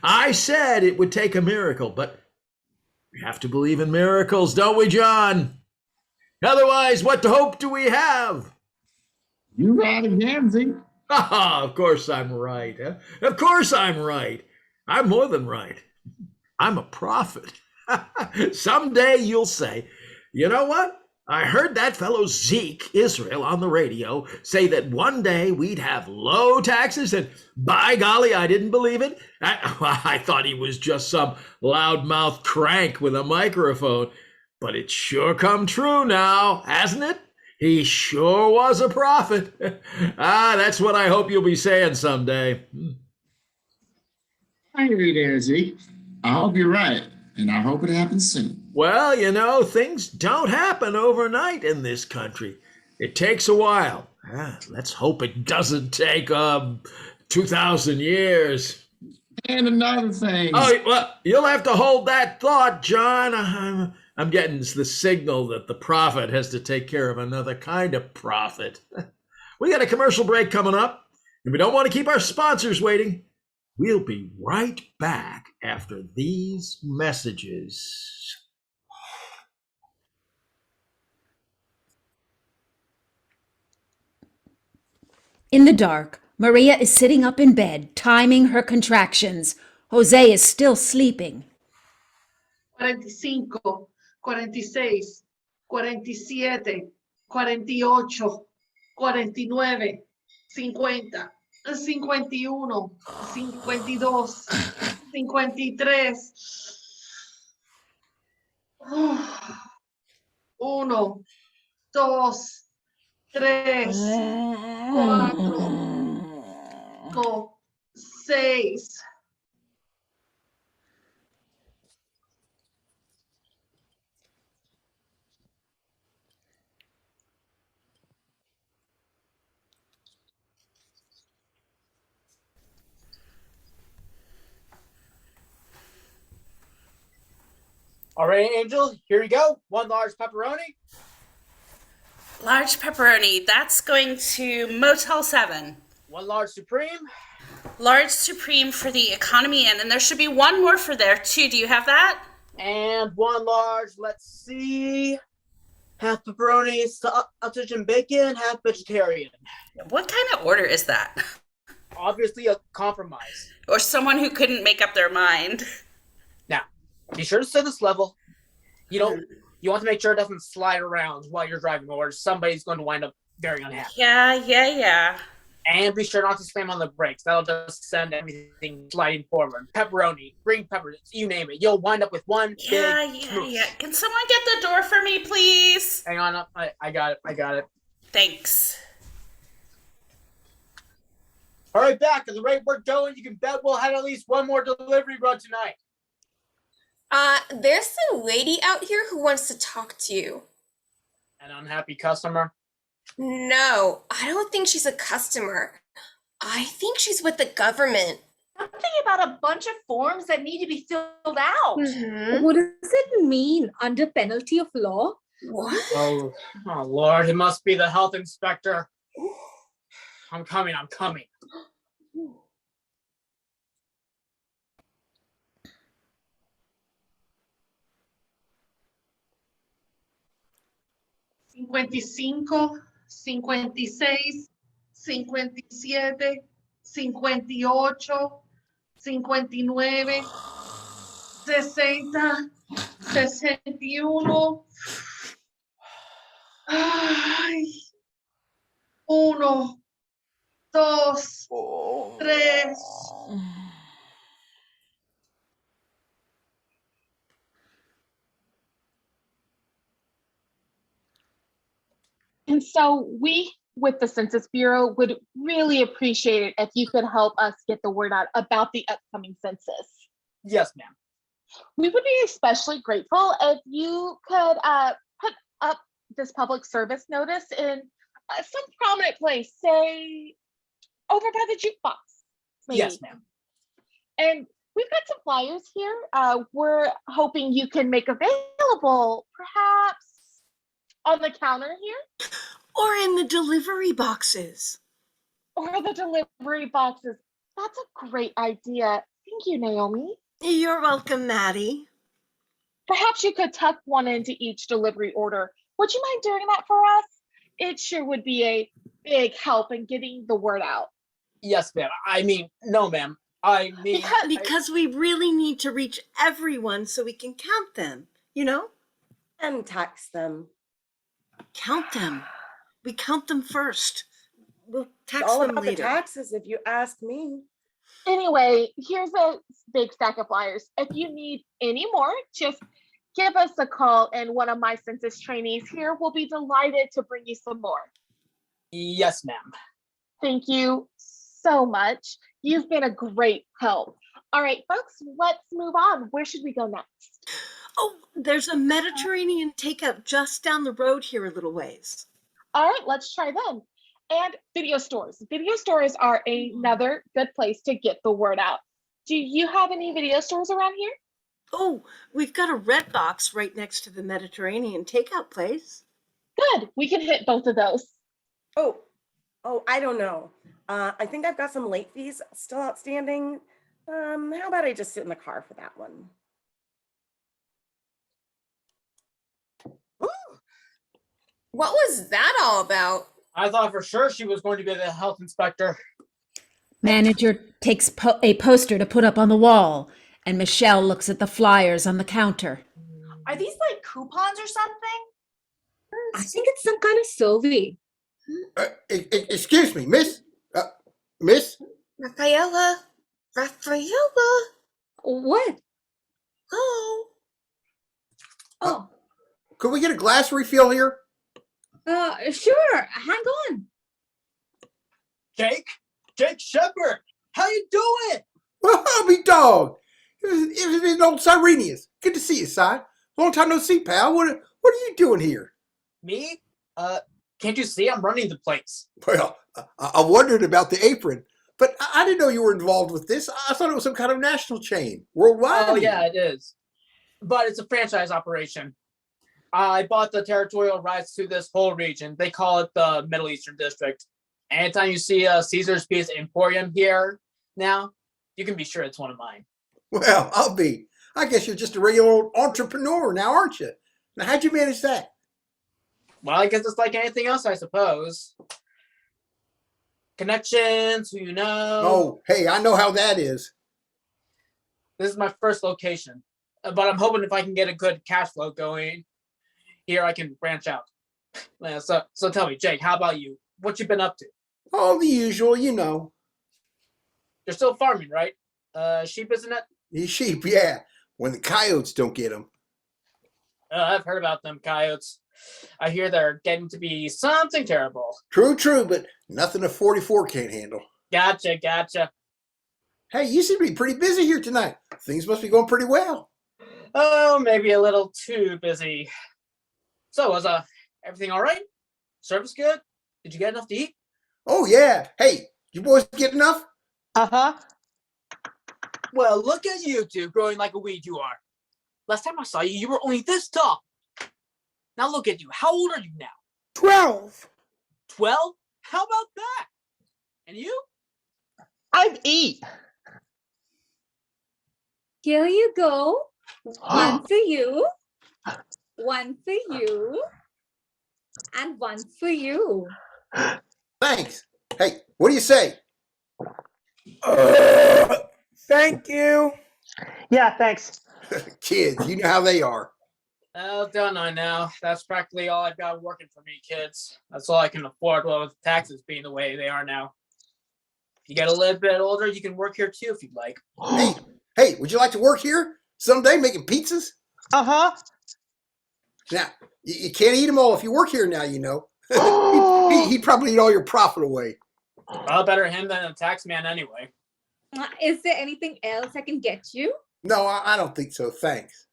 I said it would take a miracle, but we have to believe in miracles, don't we, John? Otherwise, what hope do we have? You right again, Zeke. Of course I'm right. Of course I'm right. I'm more than right. I'm a prophet. Someday you'll say, you know what? I heard that fellow Zeke Israel on the radio say that one day we'd have low taxes, and by golly, I didn't believe it. I thought he was just some loudmouth crank with a microphone, but it's sure come true now, hasn't it? He sure was a prophet. That's what I hope you'll be saying someday. I hear you there, Zeke. I hope you're right, and I hope it happens soon. Well, you know, things don't happen overnight in this country. It takes a while. Let's hope it doesn't take 2,000 years. And another thing. Oh, well, you'll have to hold that thought, John. I'm getting the signal that the prophet has to take care of another kind of prophet. We got a commercial break coming up, and we don't want to keep our sponsors waiting. We'll be right back after these messages. In the dark, Maria is sitting up in bed, timing her contractions. Jose is still sleeping. 45, 46, 47, 48, 49, 50, 51, 52, 53. 1, 2, 3, 4, 5, 6. All right, Angel, here you go. 1 large pepperoni. Large pepperoni. That's going to Motel 7. 1 large supreme. Large supreme for the economy inn, and there should be one more for there too. Do you have that? And 1 large, let's see, half pepperoni, sausage and bacon, half vegetarian. What kind of order is that? Obviously a compromise. Or someone who couldn't make up their mind. Now, be sure to set this level. You want to make sure it doesn't slide around while you're driving, or somebody's going to wind up very unhappy. Yeah. And be sure not to slam on the brakes. That'll just send everything sliding forward. Pepperoni, green peppers, you name it. You'll wind up with one big smooch. Can someone get the door for me, please? Hang on, I got it. Thanks. All right, back. At the rate we're going, you can bet we'll have at least one more delivery run tonight. There's a lady out here who wants to talk to you. An unhappy customer? No, I don't think she's a customer. I think she's with the government. Something about a bunch of forms that need to be filled out. What does it mean under penalty of law? What? Oh, Lord, it must be the health inspector. I'm coming. 55, 56, 57, 58, 59, 60, 61. Ay. 1, 2, 3. And so we, with the Census Bureau, would really appreciate it if you could help us get the word out about the upcoming census. Yes, ma'am. We would be especially grateful if you could put up this public service notice in some prominent place, say over by the jukebox. Maybe. Yes, ma'am. And we've got some flyers here. We're hoping you can make available, perhaps on the counter here. Or in the delivery boxes. Or the delivery boxes. That's a great idea. Thank you, Naomi. You're welcome, Maddie. Perhaps you could tuck one into each delivery order. Would you mind doing that for us? It sure would be a big help in getting the word out. Yes, ma'am. No, ma'am. Because we really need to reach everyone so we can count them, And tax them. Count them. We count them first. We'll tax All them about later. the taxes, if you ask me. Anyway, here's a big stack of flyers. If you need any more, just give us a call, and one of my census trainees here will be delighted to bring you some more. Yes, ma'am. Thank you so much. You've been a great help. All right, folks, let's move on. Where should we go next? Oh, there's a Mediterranean takeout just down the road here a little ways. All right, let's try them. And video stores. Video stores are another good place to get the word out. Do you have any video stores around here? Oh, we've got a red box right next to the Mediterranean takeout place. Good. We can hit both of those. Oh, I don't know. I think I've got some late fees still outstanding. How about I just sit in the car for that one? What was that all about? I thought for sure she was going to be the health inspector. Manager takes a poster to put up on the wall, and Michelle looks at the flyers on the counter. Are these like coupons or something? I think it's some kind of survey. Excuse me, miss? Miss? Rafaela. What? Oh. Could we get a glass refill here? Sure. Hang on. Jake Shepherd, how you doing? Well, I'll be dog. It was old Cyrenius. Good to see you, Si. Long time no see, pal. What are you doing here? Me? Can't you see I'm running the place? Well, I wondered about the apron, but I didn't know you were involved with this. I thought it was some kind of national chain, worldwide. Oh, yeah, it is. but it's a franchise operation. I bought the territorial rights to this whole region. They call it the Middle Eastern District. Anytime you see a Caesar's Pizza Emporium here now, you can be sure it's one of mine. Well, I'll be. I guess you're just a regular old entrepreneur now, aren't you? Now, how'd you manage that? Well, I guess it's like anything else, I suppose. Connections, who you know. Oh, hey, I know how that is. This is my first location, but I'm hoping if I can get a good cash flow going here, I can branch out. So tell me, Jake, how about you? What you been up to? Oh, the usual, you know. You're still farming, right? Sheep, isn't it? These sheep, yeah. When the coyotes don't get them. I've heard about them coyotes. I hear they're getting to be something terrible. True, but nothing a 44 can't handle. Gotcha. Hey, you seem to be pretty busy here tonight. Things must be going pretty well. Oh, maybe a little too busy. So, was everything all right? Service good? Did you get enough to eat? Oh, yeah. Hey, you boys get enough? Uh-huh. Well, look at you two growing like a weed you are. Last time I saw you, you were only this tall. Now look at you. How old are you now? 12. 12? How about that? And you? I'm 8. Here you go. One for you. One for you. And one for you. Thanks. Hey, what do you say? Thank you. Yeah, thanks. Kids, you know how they are. Oh, don't I know. That's practically all I've got working for me, kids. That's all I can afford, well, with taxes being the way they are now. If you get a little bit older, you can work here too if you'd like. Hey, would you like to work here someday making pizzas? Uh-huh. Now, you can't eat them all if you work here now, you know. He'd probably eat all your profit away. Well, better him than a tax man anyway. Is there anything else I can get you? No, I don't think so. Thanks.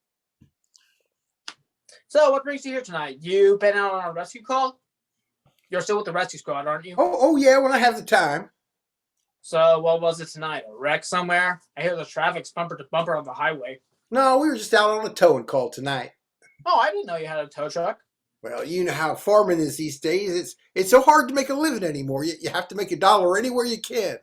So, what brings you here tonight? You been out on a rescue call? You're still with the rescue squad, aren't you? Oh, yeah, when I have the time. So, what was it tonight? A wreck somewhere? I hear the traffic's bumper to bumper on the highway. No, we were just out on a towing call tonight. Oh, I didn't know you had a tow truck. Well, you know how farming is these days. It's so hard to make a living anymore. You have to make $1 anywhere you can.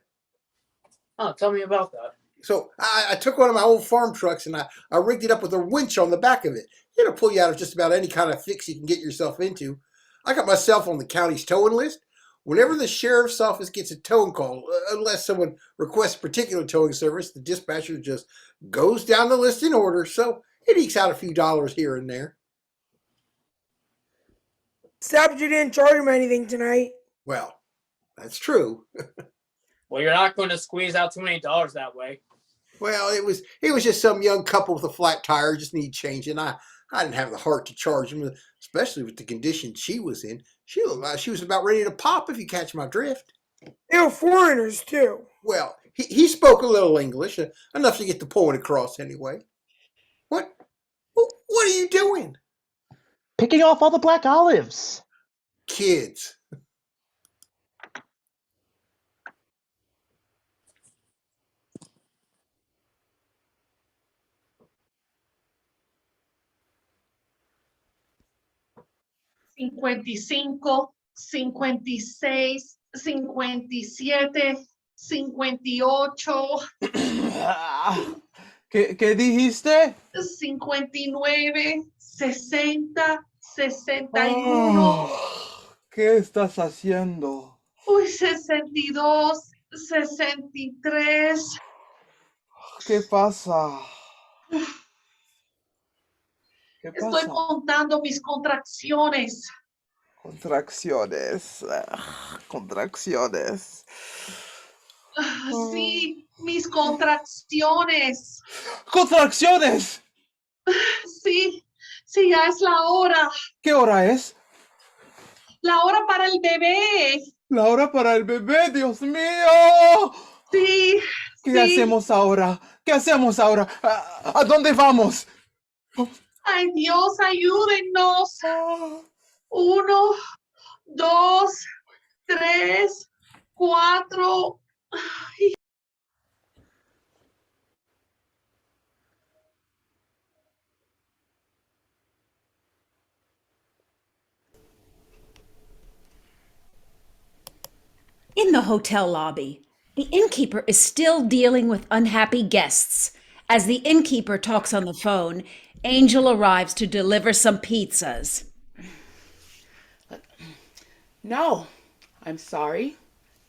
Oh, tell me about that. So I took one of my old farm trucks and I rigged it up with a winch on the back of it. It'll pull you out of just about any kind of fix you can get yourself into. I got myself on the county's towing list. Whenever the sheriff's office gets a towing call, unless someone requests a particular towing service, the dispatcher just goes down the list in order. So it ekes out a few dollars here and there. Sad you didn't charge him anything tonight. Well, that's true. Well, you're not going to squeeze out too many dollars that way. Well, it was just some young couple with a flat tire, just need changing. I didn't have the heart to charge them, especially with the condition she was in. She looked like she was about ready to pop, if you catch my drift. They were foreigners, too. Well, he spoke a little English, enough to get the point across anyway. What are you doing? Picking off all the black olives. Kids. $55, $56, $57, $58, ¿Qué dijiste? 59, 60, 61. ¿Qué estás haciendo? Uy, 62, 63. ¿Qué pasa? ¿Qué Estoy pasa? contando mis contracciones. Contracciones. Contracciones. Sí, mis contracciones. ¡Contracciones! Sí, ya es la hora. ¿Qué hora es? La hora para el bebé. La hora para el bebé, Dios mío. Sí. ¿Qué hacemos ahora? ¿Qué hacemos ahora? ¿A dónde vamos? Ay, Dios, ayúdennos. 1, 2, 3, 4. Ay. hotel lobby. The innkeeper is still dealing with unhappy guests. As the innkeeper talks on the phone, Angel arrives to deliver some pizzas. No, I'm sorry.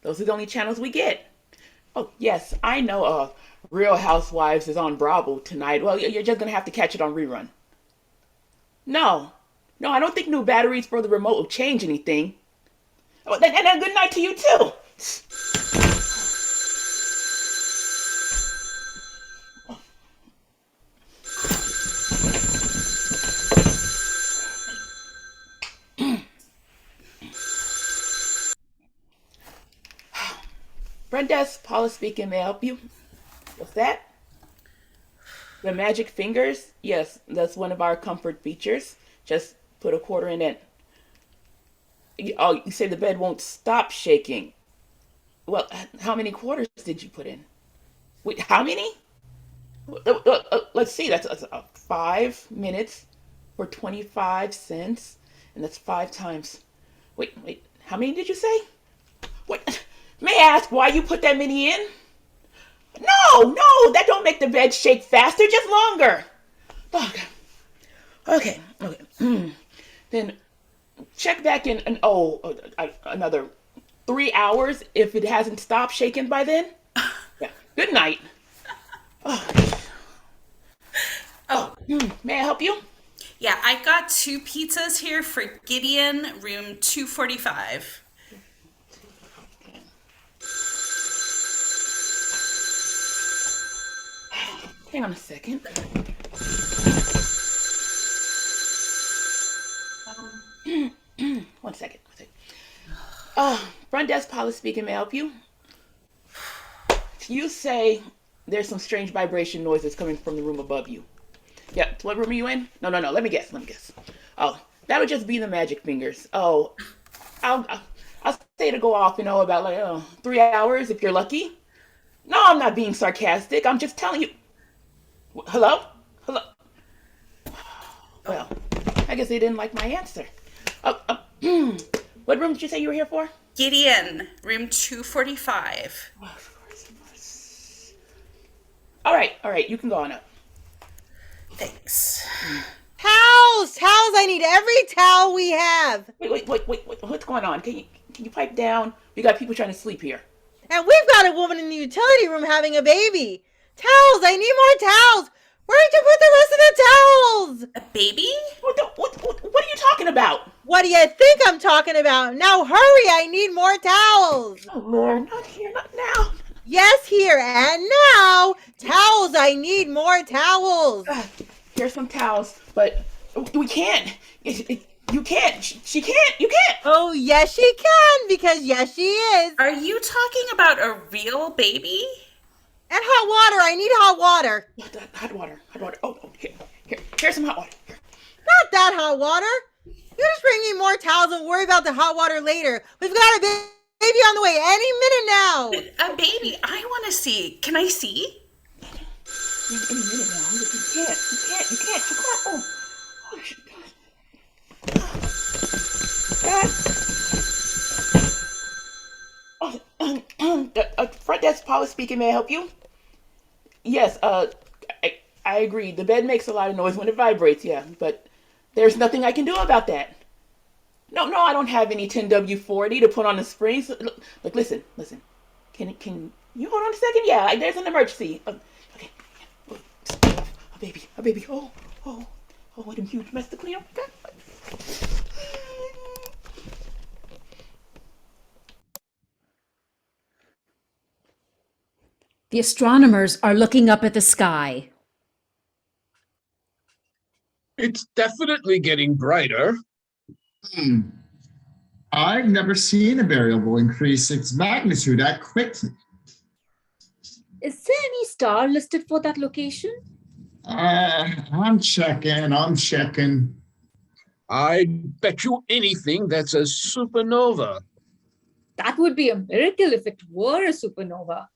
Those are the only channels we get. Oh, yes, I know Real Housewives is on Bravo tonight. Well, you're just going to have to catch it on rerun. No, I don't think new batteries for the remote will change anything. Oh, and a good night to you, too. Front desk, Paula speaking. May I help you? What's that? The magic fingers? Yes, that's one of our comfort features. Just put a quarter in it. Oh, you say the bed won't stop shaking. Well, how many quarters did you put in? Wait, how many? Let's see. That's 5 minutes for 25 cents. And that's 5 times. Wait. How many did you say? What? May I ask why you put that many in? No, that don't make the bed shake faster, just longer. Okay. Then check back in another 3 hours if it hasn't stopped shaking by then. Yeah. Good night. May I help you? Yeah, I got 2 pizzas here for Gideon, room 245. Hang on a second. One second. Front desk, Paula speaking. May I help you? You say there's some strange vibration noises coming from the room above you. Yeah, what room are you in? No. Let me guess. Oh, that would just be the magic fingers. Oh, I'll say to go off, about 3 hours if you're lucky. No, I'm not being sarcastic. I'm just telling you. Hello? Well, I guess they didn't like my answer. What room did you say you were here for? Gideon, room 245. All right, you can go on up. Thanks. Towels! I need every towel we have. Wait, what's going on? Can you pipe down? We got people trying to sleep here. And we've got a woman in the utility room having a baby. Towels! I need more towels! Where did you put the rest of the towels? A baby? What are you talking about? What do you think I'm talking about? Now hurry, I need more towels. Oh, Lord, not here, not now. Yes, here and now. Towels, I need more towels. Here's some towels, but we can't. You can't. She can't. You can't. Oh, yes, she can, because yes, she is. Are you talking about a real baby? And hot water. I need hot water. Hot water. Oh, here's some hot water. Not that hot water. You just bring me more towels and worry about the hot water later. We've got a baby on the way any minute now. A baby? I want to see. Can I see? Any minute now. You can't. God. Front desk, Paula speaking. May I help you? Yes. I agree. The bed makes a lot of noise when it vibrates. Yeah, but there's nothing I can do about that. No, I don't have any 10W40 to put on the springs. Look, listen. Can you hold on a second? Yeah, there's an emergency. Okay. A baby. Oh, what a huge mess to clean up. The astronomers are looking up at the sky. It's definitely getting brighter. I've never seen a variable increase its magnitude that quickly. Is there any star listed for that location? I'm checking. I'd bet you anything that's a supernova. That would be a miracle if it were a supernova.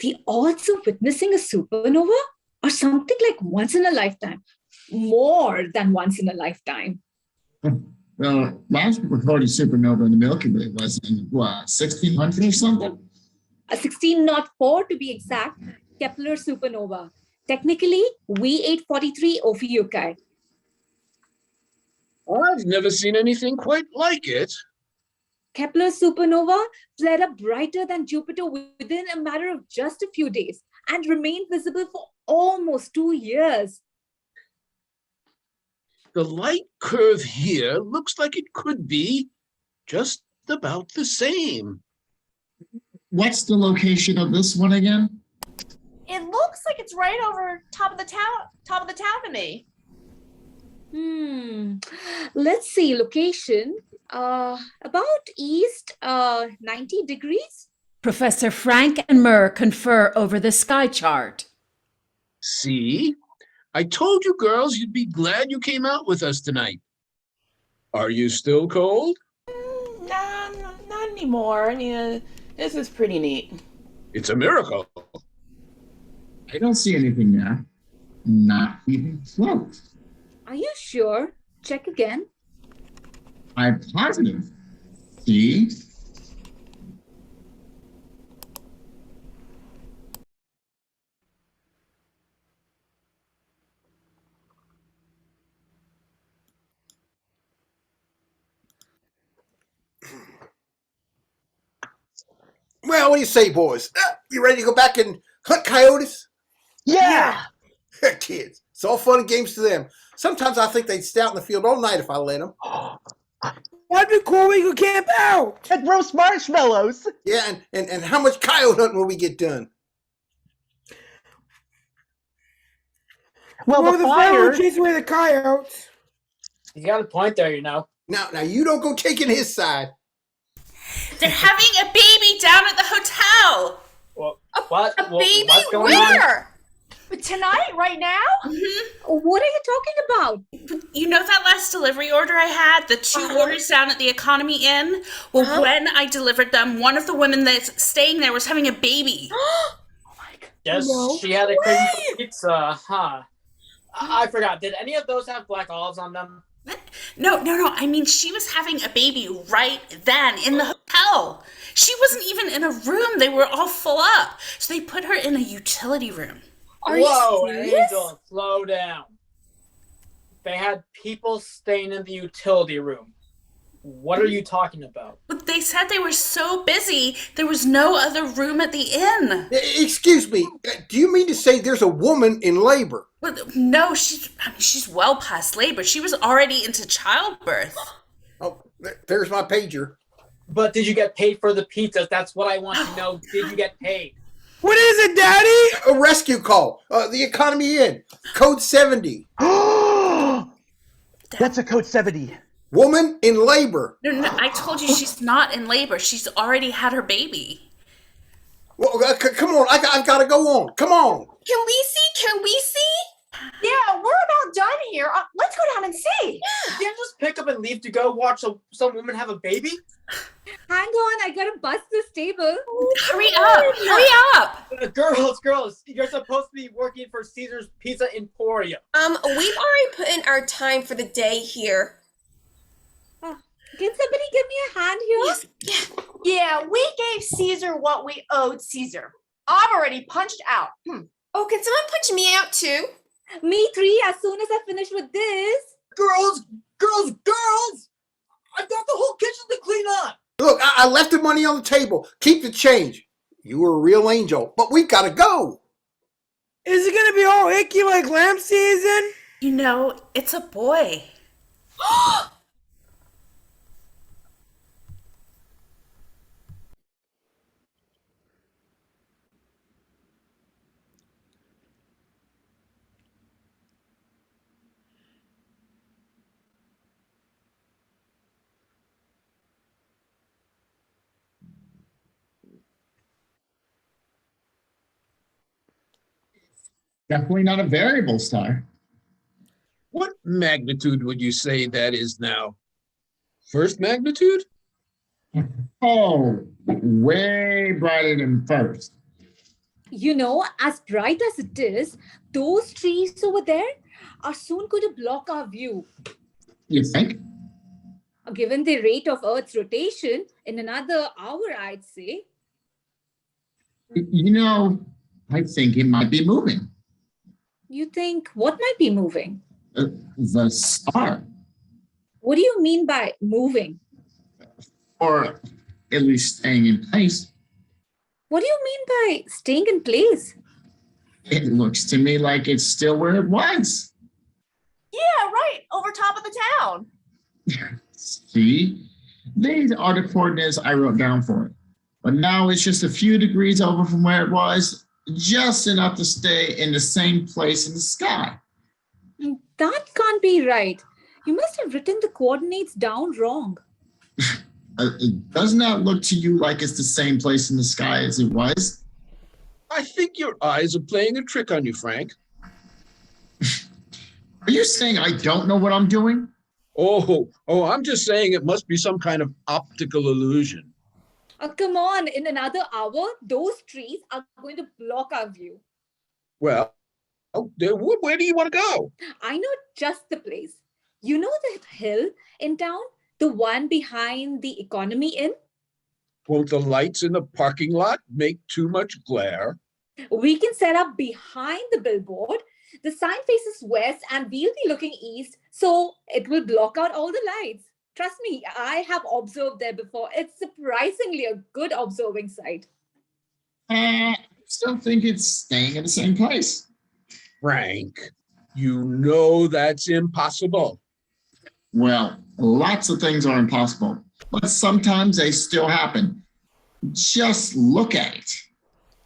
The odds of witnessing a supernova are something like once in a lifetime. More than once in a lifetime. Well, last recorded supernova in the Milky Way was in, 1600 or something? A 1604 to be exact, Kepler supernova. Technically, V843 Ophiuchi. I've never seen anything quite like it. Kepler supernova flared up brighter than Jupiter within a matter of just a few days and remained visible for almost 2 years. The light curve here looks like it could be just about the same. What's the location of this one again? It looks like it's right over top of the town to me. Let's see, location. About east, 90 degrees. Professor Frank and Murr confer over the sky chart. See? I told you girls you'd be glad you came out with us tonight. Are you still cold? Nah, not anymore. Yeah, this is pretty neat. It's a miracle. I don't see anything there. Not even close. Are you sure? Check again. I'm positive. See? Well, what do you say, boys? You ready to go back and hunt coyotes? Yeah! Kids, it's all fun and games to them. Sometimes I think they'd stay out in the field all night if I let them. That'd be cool. We could camp out and roast marshmallows. Yeah, and how much coyote hunting will we get done? Well, the fire will chase away the coyotes. You got a point there, you know. Now, you don't go taking his side. They're having a baby down at the hotel. What? A baby? What's going Where? on? Tonight? Right now? What are you talking about? You know that last delivery order I had? The 2 orders down at the Economy Inn? Well, when I delivered them, one of the women that's staying there was having a baby. Yes, No she had a craving way. for pizza, huh? I forgot. Did any of those have black olives on them? No. I mean, she was having a baby right then in the hotel. She wasn't even in a room. They were all full up. So they put her in a utility room. Whoa, Angel, slow down. They had people staying in the utility room. What are you talking about? But they said they were so busy, there was no other room at the inn. Excuse me, do you mean to say there's a woman in labor? Well, no, she's well past labor. She was already into childbirth. Oh, there's my pager. But did you get paid for the pizzas? That's what I want to know. Did you get paid? What is it, Daddy? A rescue call. The Economy Inn. Code 70. What's a code 70? Woman in labor. No, I told you she's not in labor. She's already had her baby. Well, come on. I've got to go on. Come on. Can we see? Yeah, we're about done here. Let's go down and see. You can't just pick up and leave to go watch some woman have a baby? Hang on, I gotta bust this table. Hurry up! Girls, you're supposed to be working for Caesar's Pizza Emporium. We've already put in our time for the day here. Can somebody give me a hand here? Yeah, we gave Caesar what we owed Caesar. I've already punched out. Oh, can someone punch me out too? Me 3, as soon as I finish with this. Girls! I've got the whole kitchen to clean up. Look, I left the money on the table. Keep the change. You were a real angel, but we've got to go. Is it gonna be all icky like lamb season? You know, it's a boy. Definitely not a variable star. What magnitude would you say that is now? First magnitude? Oh, way brighter than first. You know, as bright as it is, those trees over there are soon going to block our view. You think? Given the rate of Earth's rotation, in another hour, I'd say. You know, I think it might be moving. You think what might be moving? The star. What do you mean by moving? Or at least staying in place. What do you mean by staying in place? It looks to me like it's still where it was. Yeah, right. Over top of the town. See? These are the coordinates I wrote down for it. But now it's just a few degrees over from where it was, just enough to stay in the same place in the sky. That can't be right. You must have written the coordinates down wrong. Doesn't that look to you like it's the same place in the sky as it was? I think your eyes are playing a trick on you, Frank. Are you saying I don't know what I'm doing? Oh, I'm just saying it must be some kind of optical illusion. Come on, in another hour, those trees are going to block our view. Well, where do you want to go? I know just the place. You know that hill in town? The one behind the Economy Inn? Won't the lights in the parking lot make too much glare? We can set up behind the billboard. The sign faces west and we'll be looking east, so it will block out all the lights. Trust me, I have observed there before. It's surprisingly a good observing site. I still think it's staying in the same place. Frank, you know that's impossible. Well, lots of things are impossible, but sometimes they still happen. Just look at it.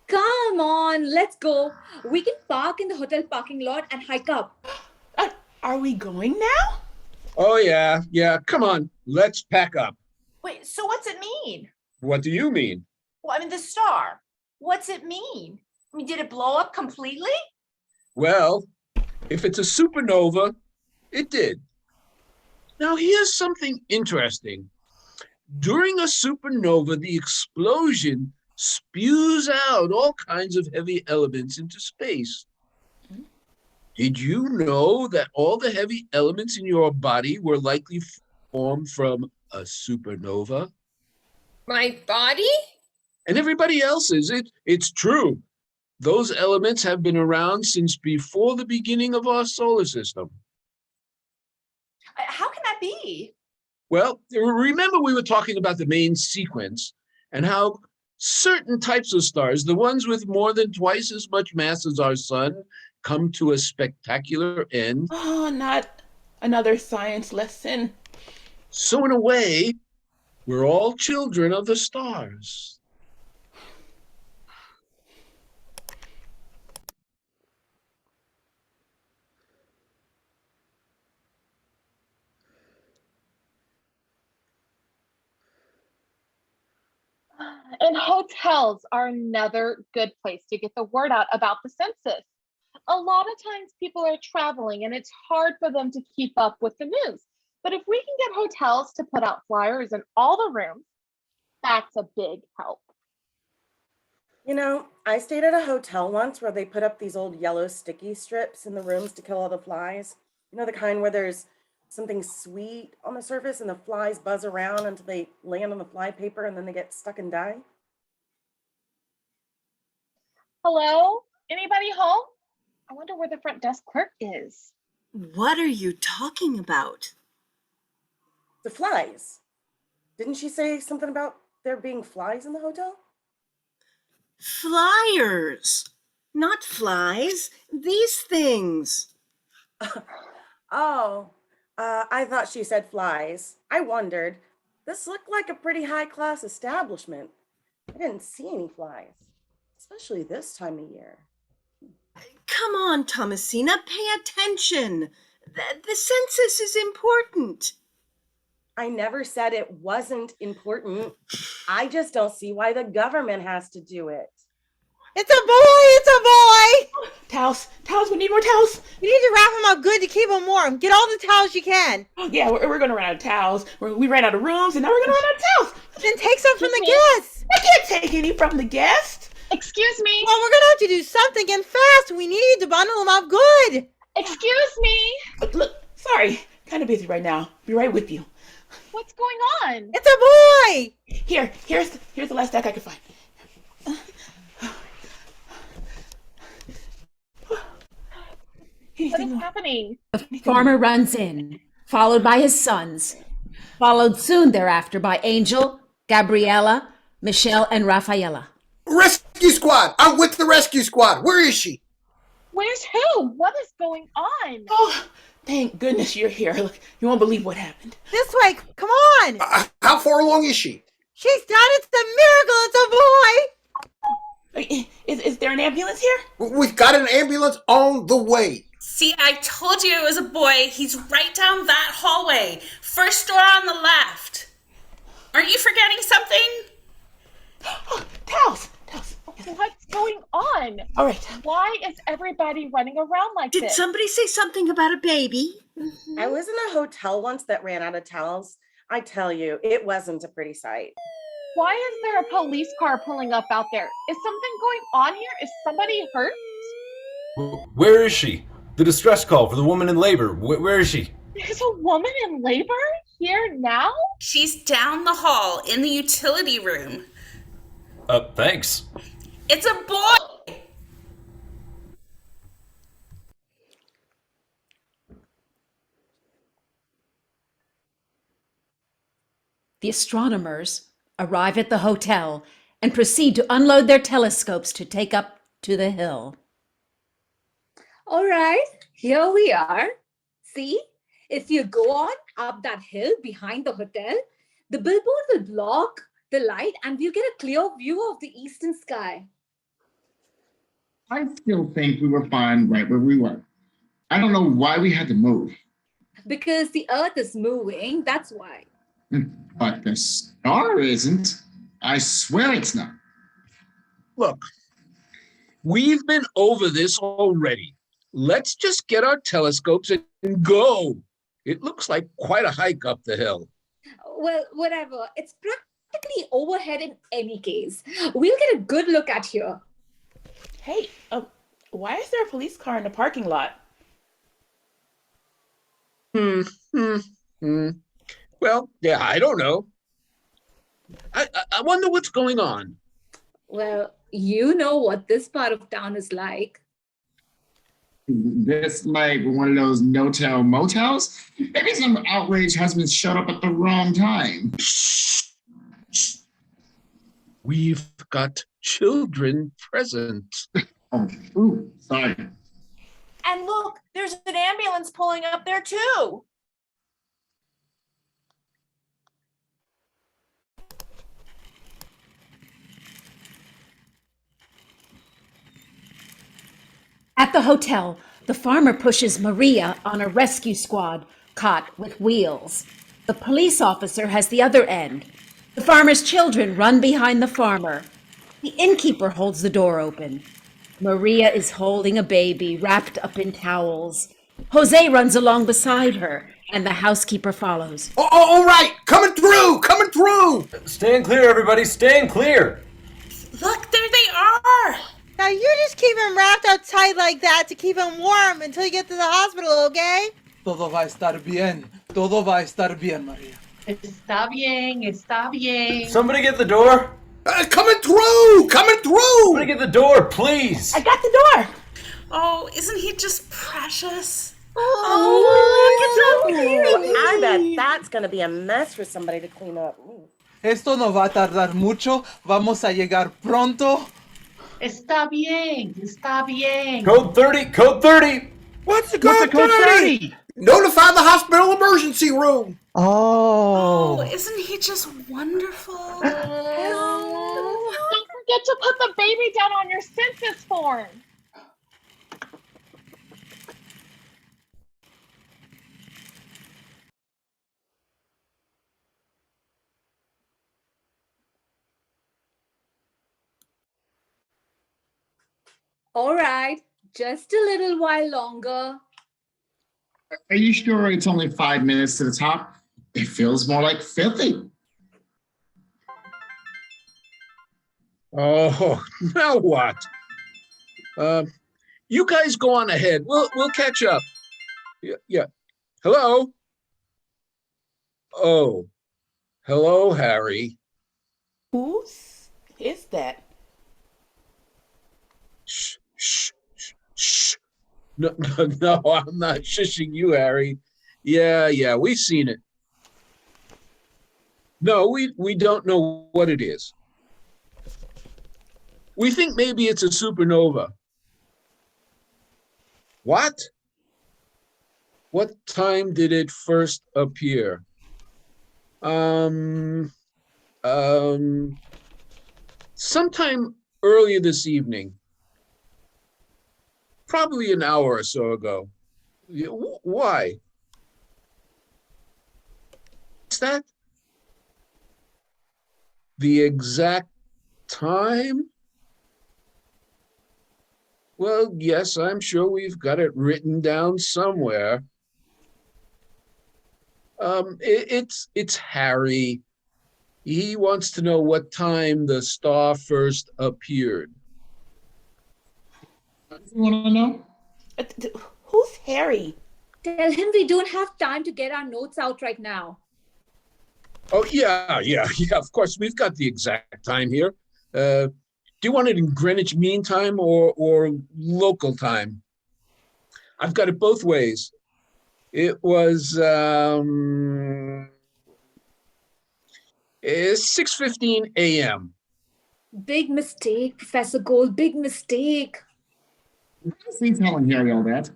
Come on, let's go. We can park in the hotel parking lot and hike up. Are we going now? Oh, yeah. Come on, let's pack up. Wait, so what's it mean? What do you mean? Well, I mean, the star. What's it mean? I mean, did it blow up completely? Well, if it's a supernova, it did. Now, here's something interesting. During a supernova, the explosion spews out all kinds of heavy elements into space. Did you know that all the heavy elements in your body were likely formed from a supernova? My body? And everybody else's. It's true. Those elements have been around since before the beginning of our solar system. How can that be? Well, remember we were talking about the main sequence and how certain types of stars, the ones with more than twice as much mass as our sun, come to a spectacular end. Oh, not another science lesson. So in a way, we're all children of the stars. And hotels are another good place to get the word out about the census. A lot of times people are traveling and it's hard for them to keep up with the news. But if we can get hotels to put out flyers in all the rooms, that's a big help. You know, I stayed at a hotel once where they put up these old yellow sticky strips in the rooms to kill all the flies. You know, the kind where there's something sweet on the surface and the flies buzz around until they land on the fly paper and then they get stuck and die. Hello? Anybody home? I wonder where the front desk clerk is. What are you talking about? The flies. Didn't she say something about there being flies in the hotel? Flyers, not flies. These things. I thought she said flies. I wondered. This looked like a pretty high-class establishment. I didn't see any flies, especially this time of year. Come on, Thomasina, pay attention. The census is important. I never said it wasn't important. I just don't see why the government has to do it. It's a boy! It's a boy! Towels, we need more towels. You need to wrap them up good to keep them warm. Get all the towels you can. Yeah, we're going to run out of towels. We ran out of rooms, and now we're going to run out of towels. Then take some from the guests. I can't take any from the guests. Excuse me. Well, we're going to have to do something and fast. We need to bundle them up good. Excuse me. Look, sorry. Kind of busy right now. Be right with you. What's going on? It's a boy! Here's the last deck I could find. What is happening? The farmer runs in, followed by his sons, followed soon thereafter by Angel, Gabriella, Michelle, and Rafaela. Rescue squad! I'm with the rescue squad. Where is she? Where's who? What is going on? Oh, thank goodness you're here. Look, you won't believe what happened. This way, come on! How far along is she? She's done, it's a miracle, it's a boy! Is there an ambulance here? We've got an ambulance on the way. See, I told you it was a boy. He's right down that hallway. First door on the left. Are you forgetting something? Towels. What's going on? All right. Why is everybody running around like this? Did somebody say something about a baby? I was in a hotel once that ran out of towels. I tell you, it wasn't a pretty sight. Why is there a police car pulling up out there? Is something going on here? Is somebody hurt? Where is she? The distress call for the woman in labor. Where is she? There's a woman in labor here now? She's down the hall in the utility room. Thanks. It's a boy! The astronomers arrive at the hotel and proceed to unload their telescopes to take up to the hill. All right, here we are. See, if you go on up that hill behind the hotel, the billboard will block the light and we'll get a clear view of the eastern sky. I still think we were fine right where we were. I don't know why we had to move. Because the earth is moving, that's why. But the star isn't. I swear it's not. Look, we've been over this already. Let's just get our telescopes and go. It looks like quite a hike up the hill. Well, whatever. It's practically overhead in any case. We'll get a good look at here. Hey, why is there a police car in the parking lot? Well, yeah, I don't know. I wonder what's going on. Well, you know what this part of town is like. This like one of those no-tell motels? Maybe some outraged husbands showed up at the wrong time. We've got children present. Ooh, sorry. And look, there's an ambulance pulling up there too. At the hotel, the farmer pushes Maria on a rescue squad cot with wheels. The police officer has the other end. The farmer's children run behind the farmer. The innkeeper holds the door open. Maria is holding a baby wrapped up in towels. Jose runs along beside her, and the housekeeper follows. Oh, all right, coming through. Stand clear, everybody, stand clear. Look, there they are. Now you just keep him wrapped up tight like that to keep him warm until you get to the hospital, okay? Todo va a estar bien. Todo va a estar bien, Maria. Está bien, está bien. Somebody get the door. Coming through. Somebody get the door, please. I got the door. Oh, isn't he just precious? Oh, look, it's so cute. I bet that's going to be a mess for somebody to clean up. Esto no va a tardar mucho. Vamos a llegar pronto. Está bien, está bien. Code 30. What's the code 30? Notify the hospital emergency room. Oh, isn't he just wonderful? Don't forget to put the baby down on your census form. All right, just a little while longer. Are you sure it's only 5 minutes to the top? It feels more like 50. Oh, now what? You guys go on ahead. We'll catch up. Yeah. Hello? Oh, Hello, Harry. Who is that? Shh, shh, shh, shh. No, no, I'm not shushing you, Harry. Yeah, we've seen it. No, we don't know what it is. We think maybe it's a supernova. What? What time did it first appear? Sometime earlier this evening. Probably an hour or so ago. Why? What's that? The exact time? Well, yes, I'm sure we've got it written down somewhere. It's Harry. He wants to know what time the star first appeared. You want to know? Who's Harry? Tell him we don't have time to get our notes out right now. Oh, yeah, of course, we've got the exact time here. Do you want it in Greenwich Mean Time or local time? I've got it both ways. It was 6:15 a.m. Big mistake, Professor Gold, big mistake. What's he telling Harry all that?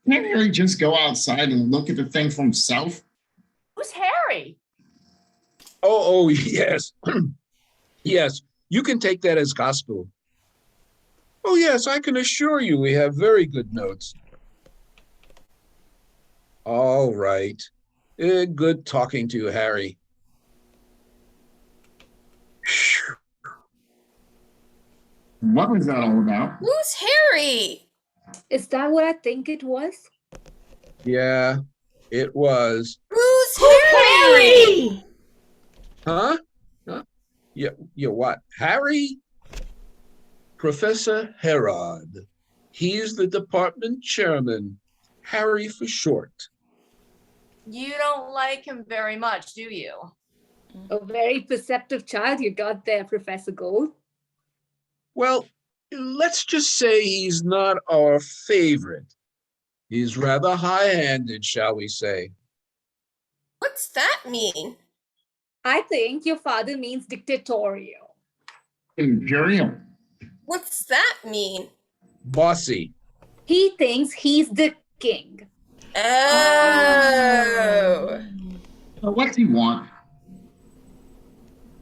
Can't Harry just go outside and look at the thing for himself? Who's Harry? Oh, yes. Yes, you can take that as gospel. Oh, yes, I can assure you we have very good notes. All right. Good talking to you, Harry. What was that all about? Who's Harry? Is that what I think it was? Yeah, it was. Who's Harry? Huh? Yeah, what? Harry? Professor Herod. He's the department chairman. Harry for short. You don't like him very much, do you? A very perceptive child you got there, Professor Gold. Well, let's just say he's not our favorite. He's rather high-handed, shall we say. What's that mean? I think your father means dictatorial. Imperial. What's that mean? Bossy. He thinks he's the king. Oh. What's he want?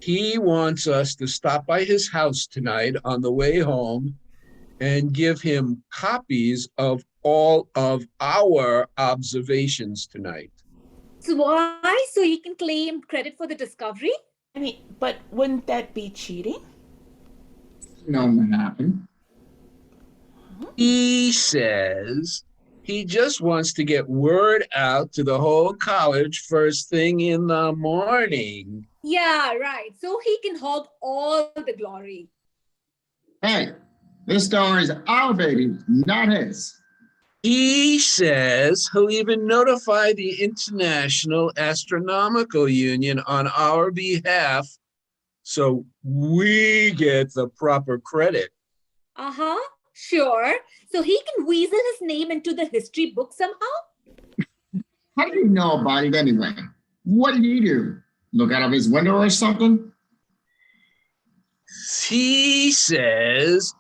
He wants us to stop by his house tonight on the way home and give him copies of all of our observations tonight. So why? So he can claim credit for the discovery? I mean, but wouldn't that be cheating? No, what happened? He says he just wants to get word out to the whole college first thing in the morning. Yeah, right. So he can hog all the glory. Hey, this star is our baby, not his. He says he'll even notify the International Astronomical Union on our behalf so we get the proper credit. Uh-huh, sure. So he can weasel his name into the history book somehow? How do you know about it anyway? What did he do? Look out of his window or something? He says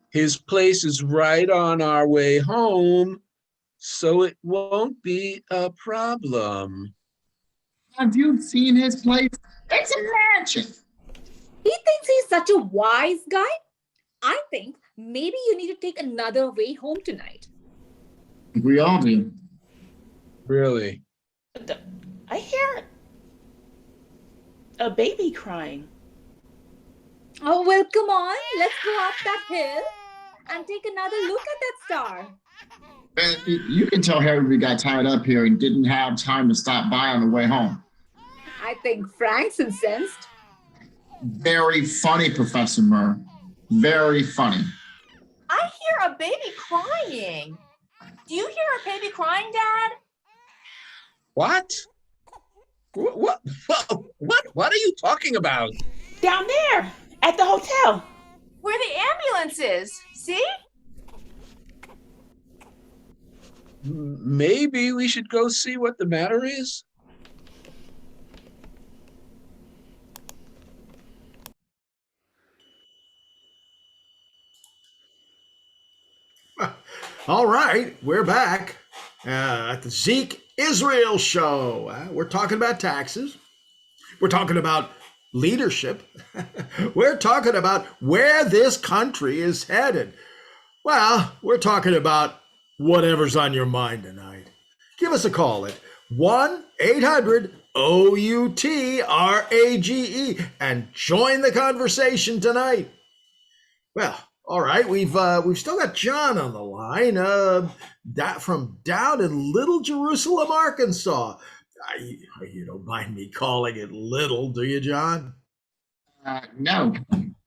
his place is right on our way home, so it won't be a problem. Have you seen his place? It's a mansion. He thinks he's such a wise guy. I think maybe you need to take another way home tonight. We all do. Really? I hear a baby crying. Oh, well, come on. Let's go up that hill and take another look at that star. You can tell Harry we got tied up here and didn't have time to stop by on the way home. I think Frank's incensed. Very funny, Professor Murr. Very funny. I hear a baby crying. Do you hear a baby crying, Dad? What? What are you talking about? Down there at the hotel. Where the ambulance is. See? Maybe we should go see what the matter is. All right, we're back at the Zeke Israel show. We're talking about taxes. We're talking about leadership. We're talking about where this country is headed. Well, we're talking about whatever's on your mind tonight. Give us a call at 1-800-OUTRAGE and join the conversation tonight. Well, all right, we've still got John on the line, from down in Little Jerusalem, Arkansas. You don't mind me calling it little, do you, John? No,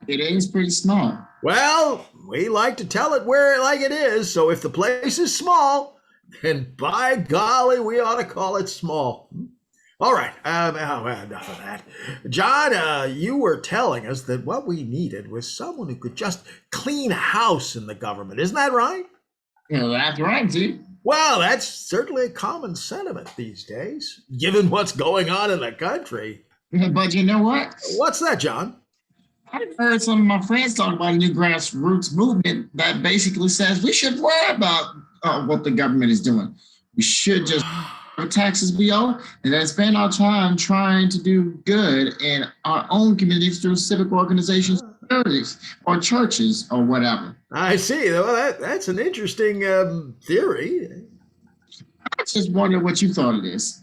it is pretty small. Well, we like to tell it where like it is, so if the place is small, then by golly, we ought to call it small. All right, enough of that. John, you were telling us that what we needed was someone who could just clean house in the government. Isn't that right? Yeah, that's right, Zeke. Well, that's certainly a common sentiment these days, given what's going on in the country. But you know what? What's that, John? I've heard some of my friends talk about a new grassroots movement that basically says we should worry about what the government is doing. We should just pay taxes we owe and then spend our time trying to do good in our own communities through civic organizations, charities, or churches, or whatever. I see. Well, that's an interesting theory. I just wonder what you thought of this.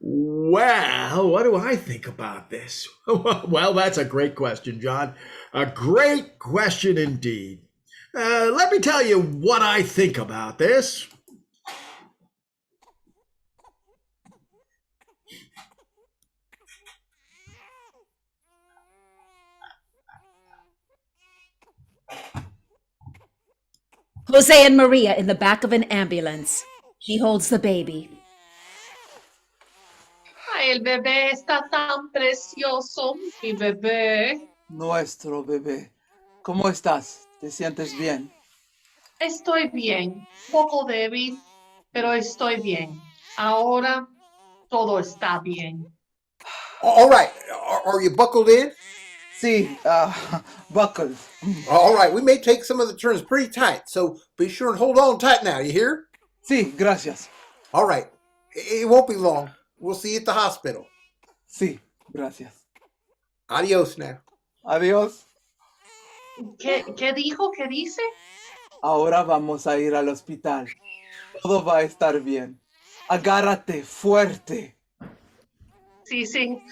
Well, what do I think about this? Well, that's a great question, John. A great question indeed. Let me tell you what I think about this. Jose and Maria in the back of an ambulance. She holds the baby. Ay, el bebé está tan precioso, mi bebé. Nuestro bebé. ¿Cómo estás? ¿Te sientes bien? Estoy bien, poco débil, pero estoy bien. Ahora todo está bien. All right. Are you buckled in? Sí, buckled. All right. We may take some of the turns pretty tight, so be sure and hold on tight now. You hear? Sí, gracias. All right. It won't be long. We'll see you at the hospital. Sí, gracias. Adios now. Adiós. ¿Qué dijo? ¿Qué dice? Ahora vamos a ir al hospital. Todo va a estar bien. Agárrate fuerte. Sí, sí.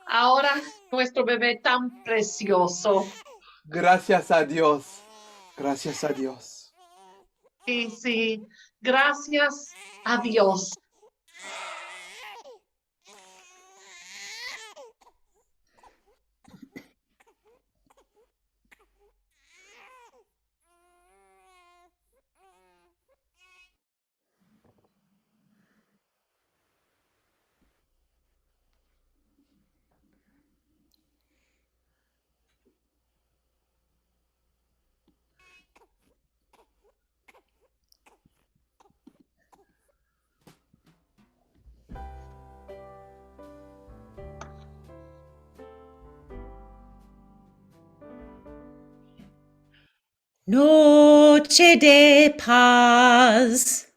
Ahora nuestro bebé tan precioso. Gracias a Dios. Gracias a Dios. Sí, sí. Gracias a Dios. Noche de paz.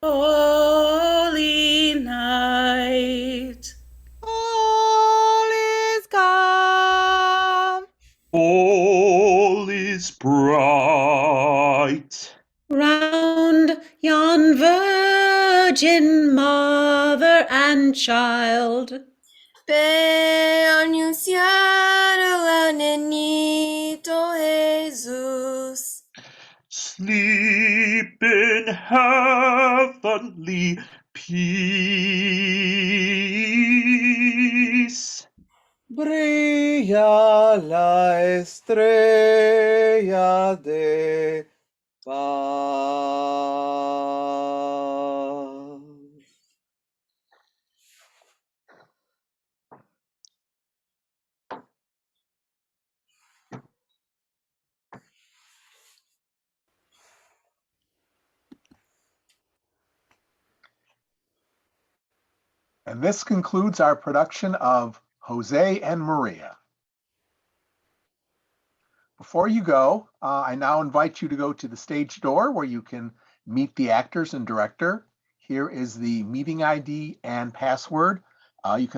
Holy night. All is calm. All is bright. Round yon virgin mother and child. Ve anunciar al niñito Jesús. Sleep in heavenly peace. Brilla la estrella de paz. And this concludes our production of Jose and Maria. Before you go, I now invite you to go to the stage door where you can meet the actors and director. Here is the meeting ID and password. You can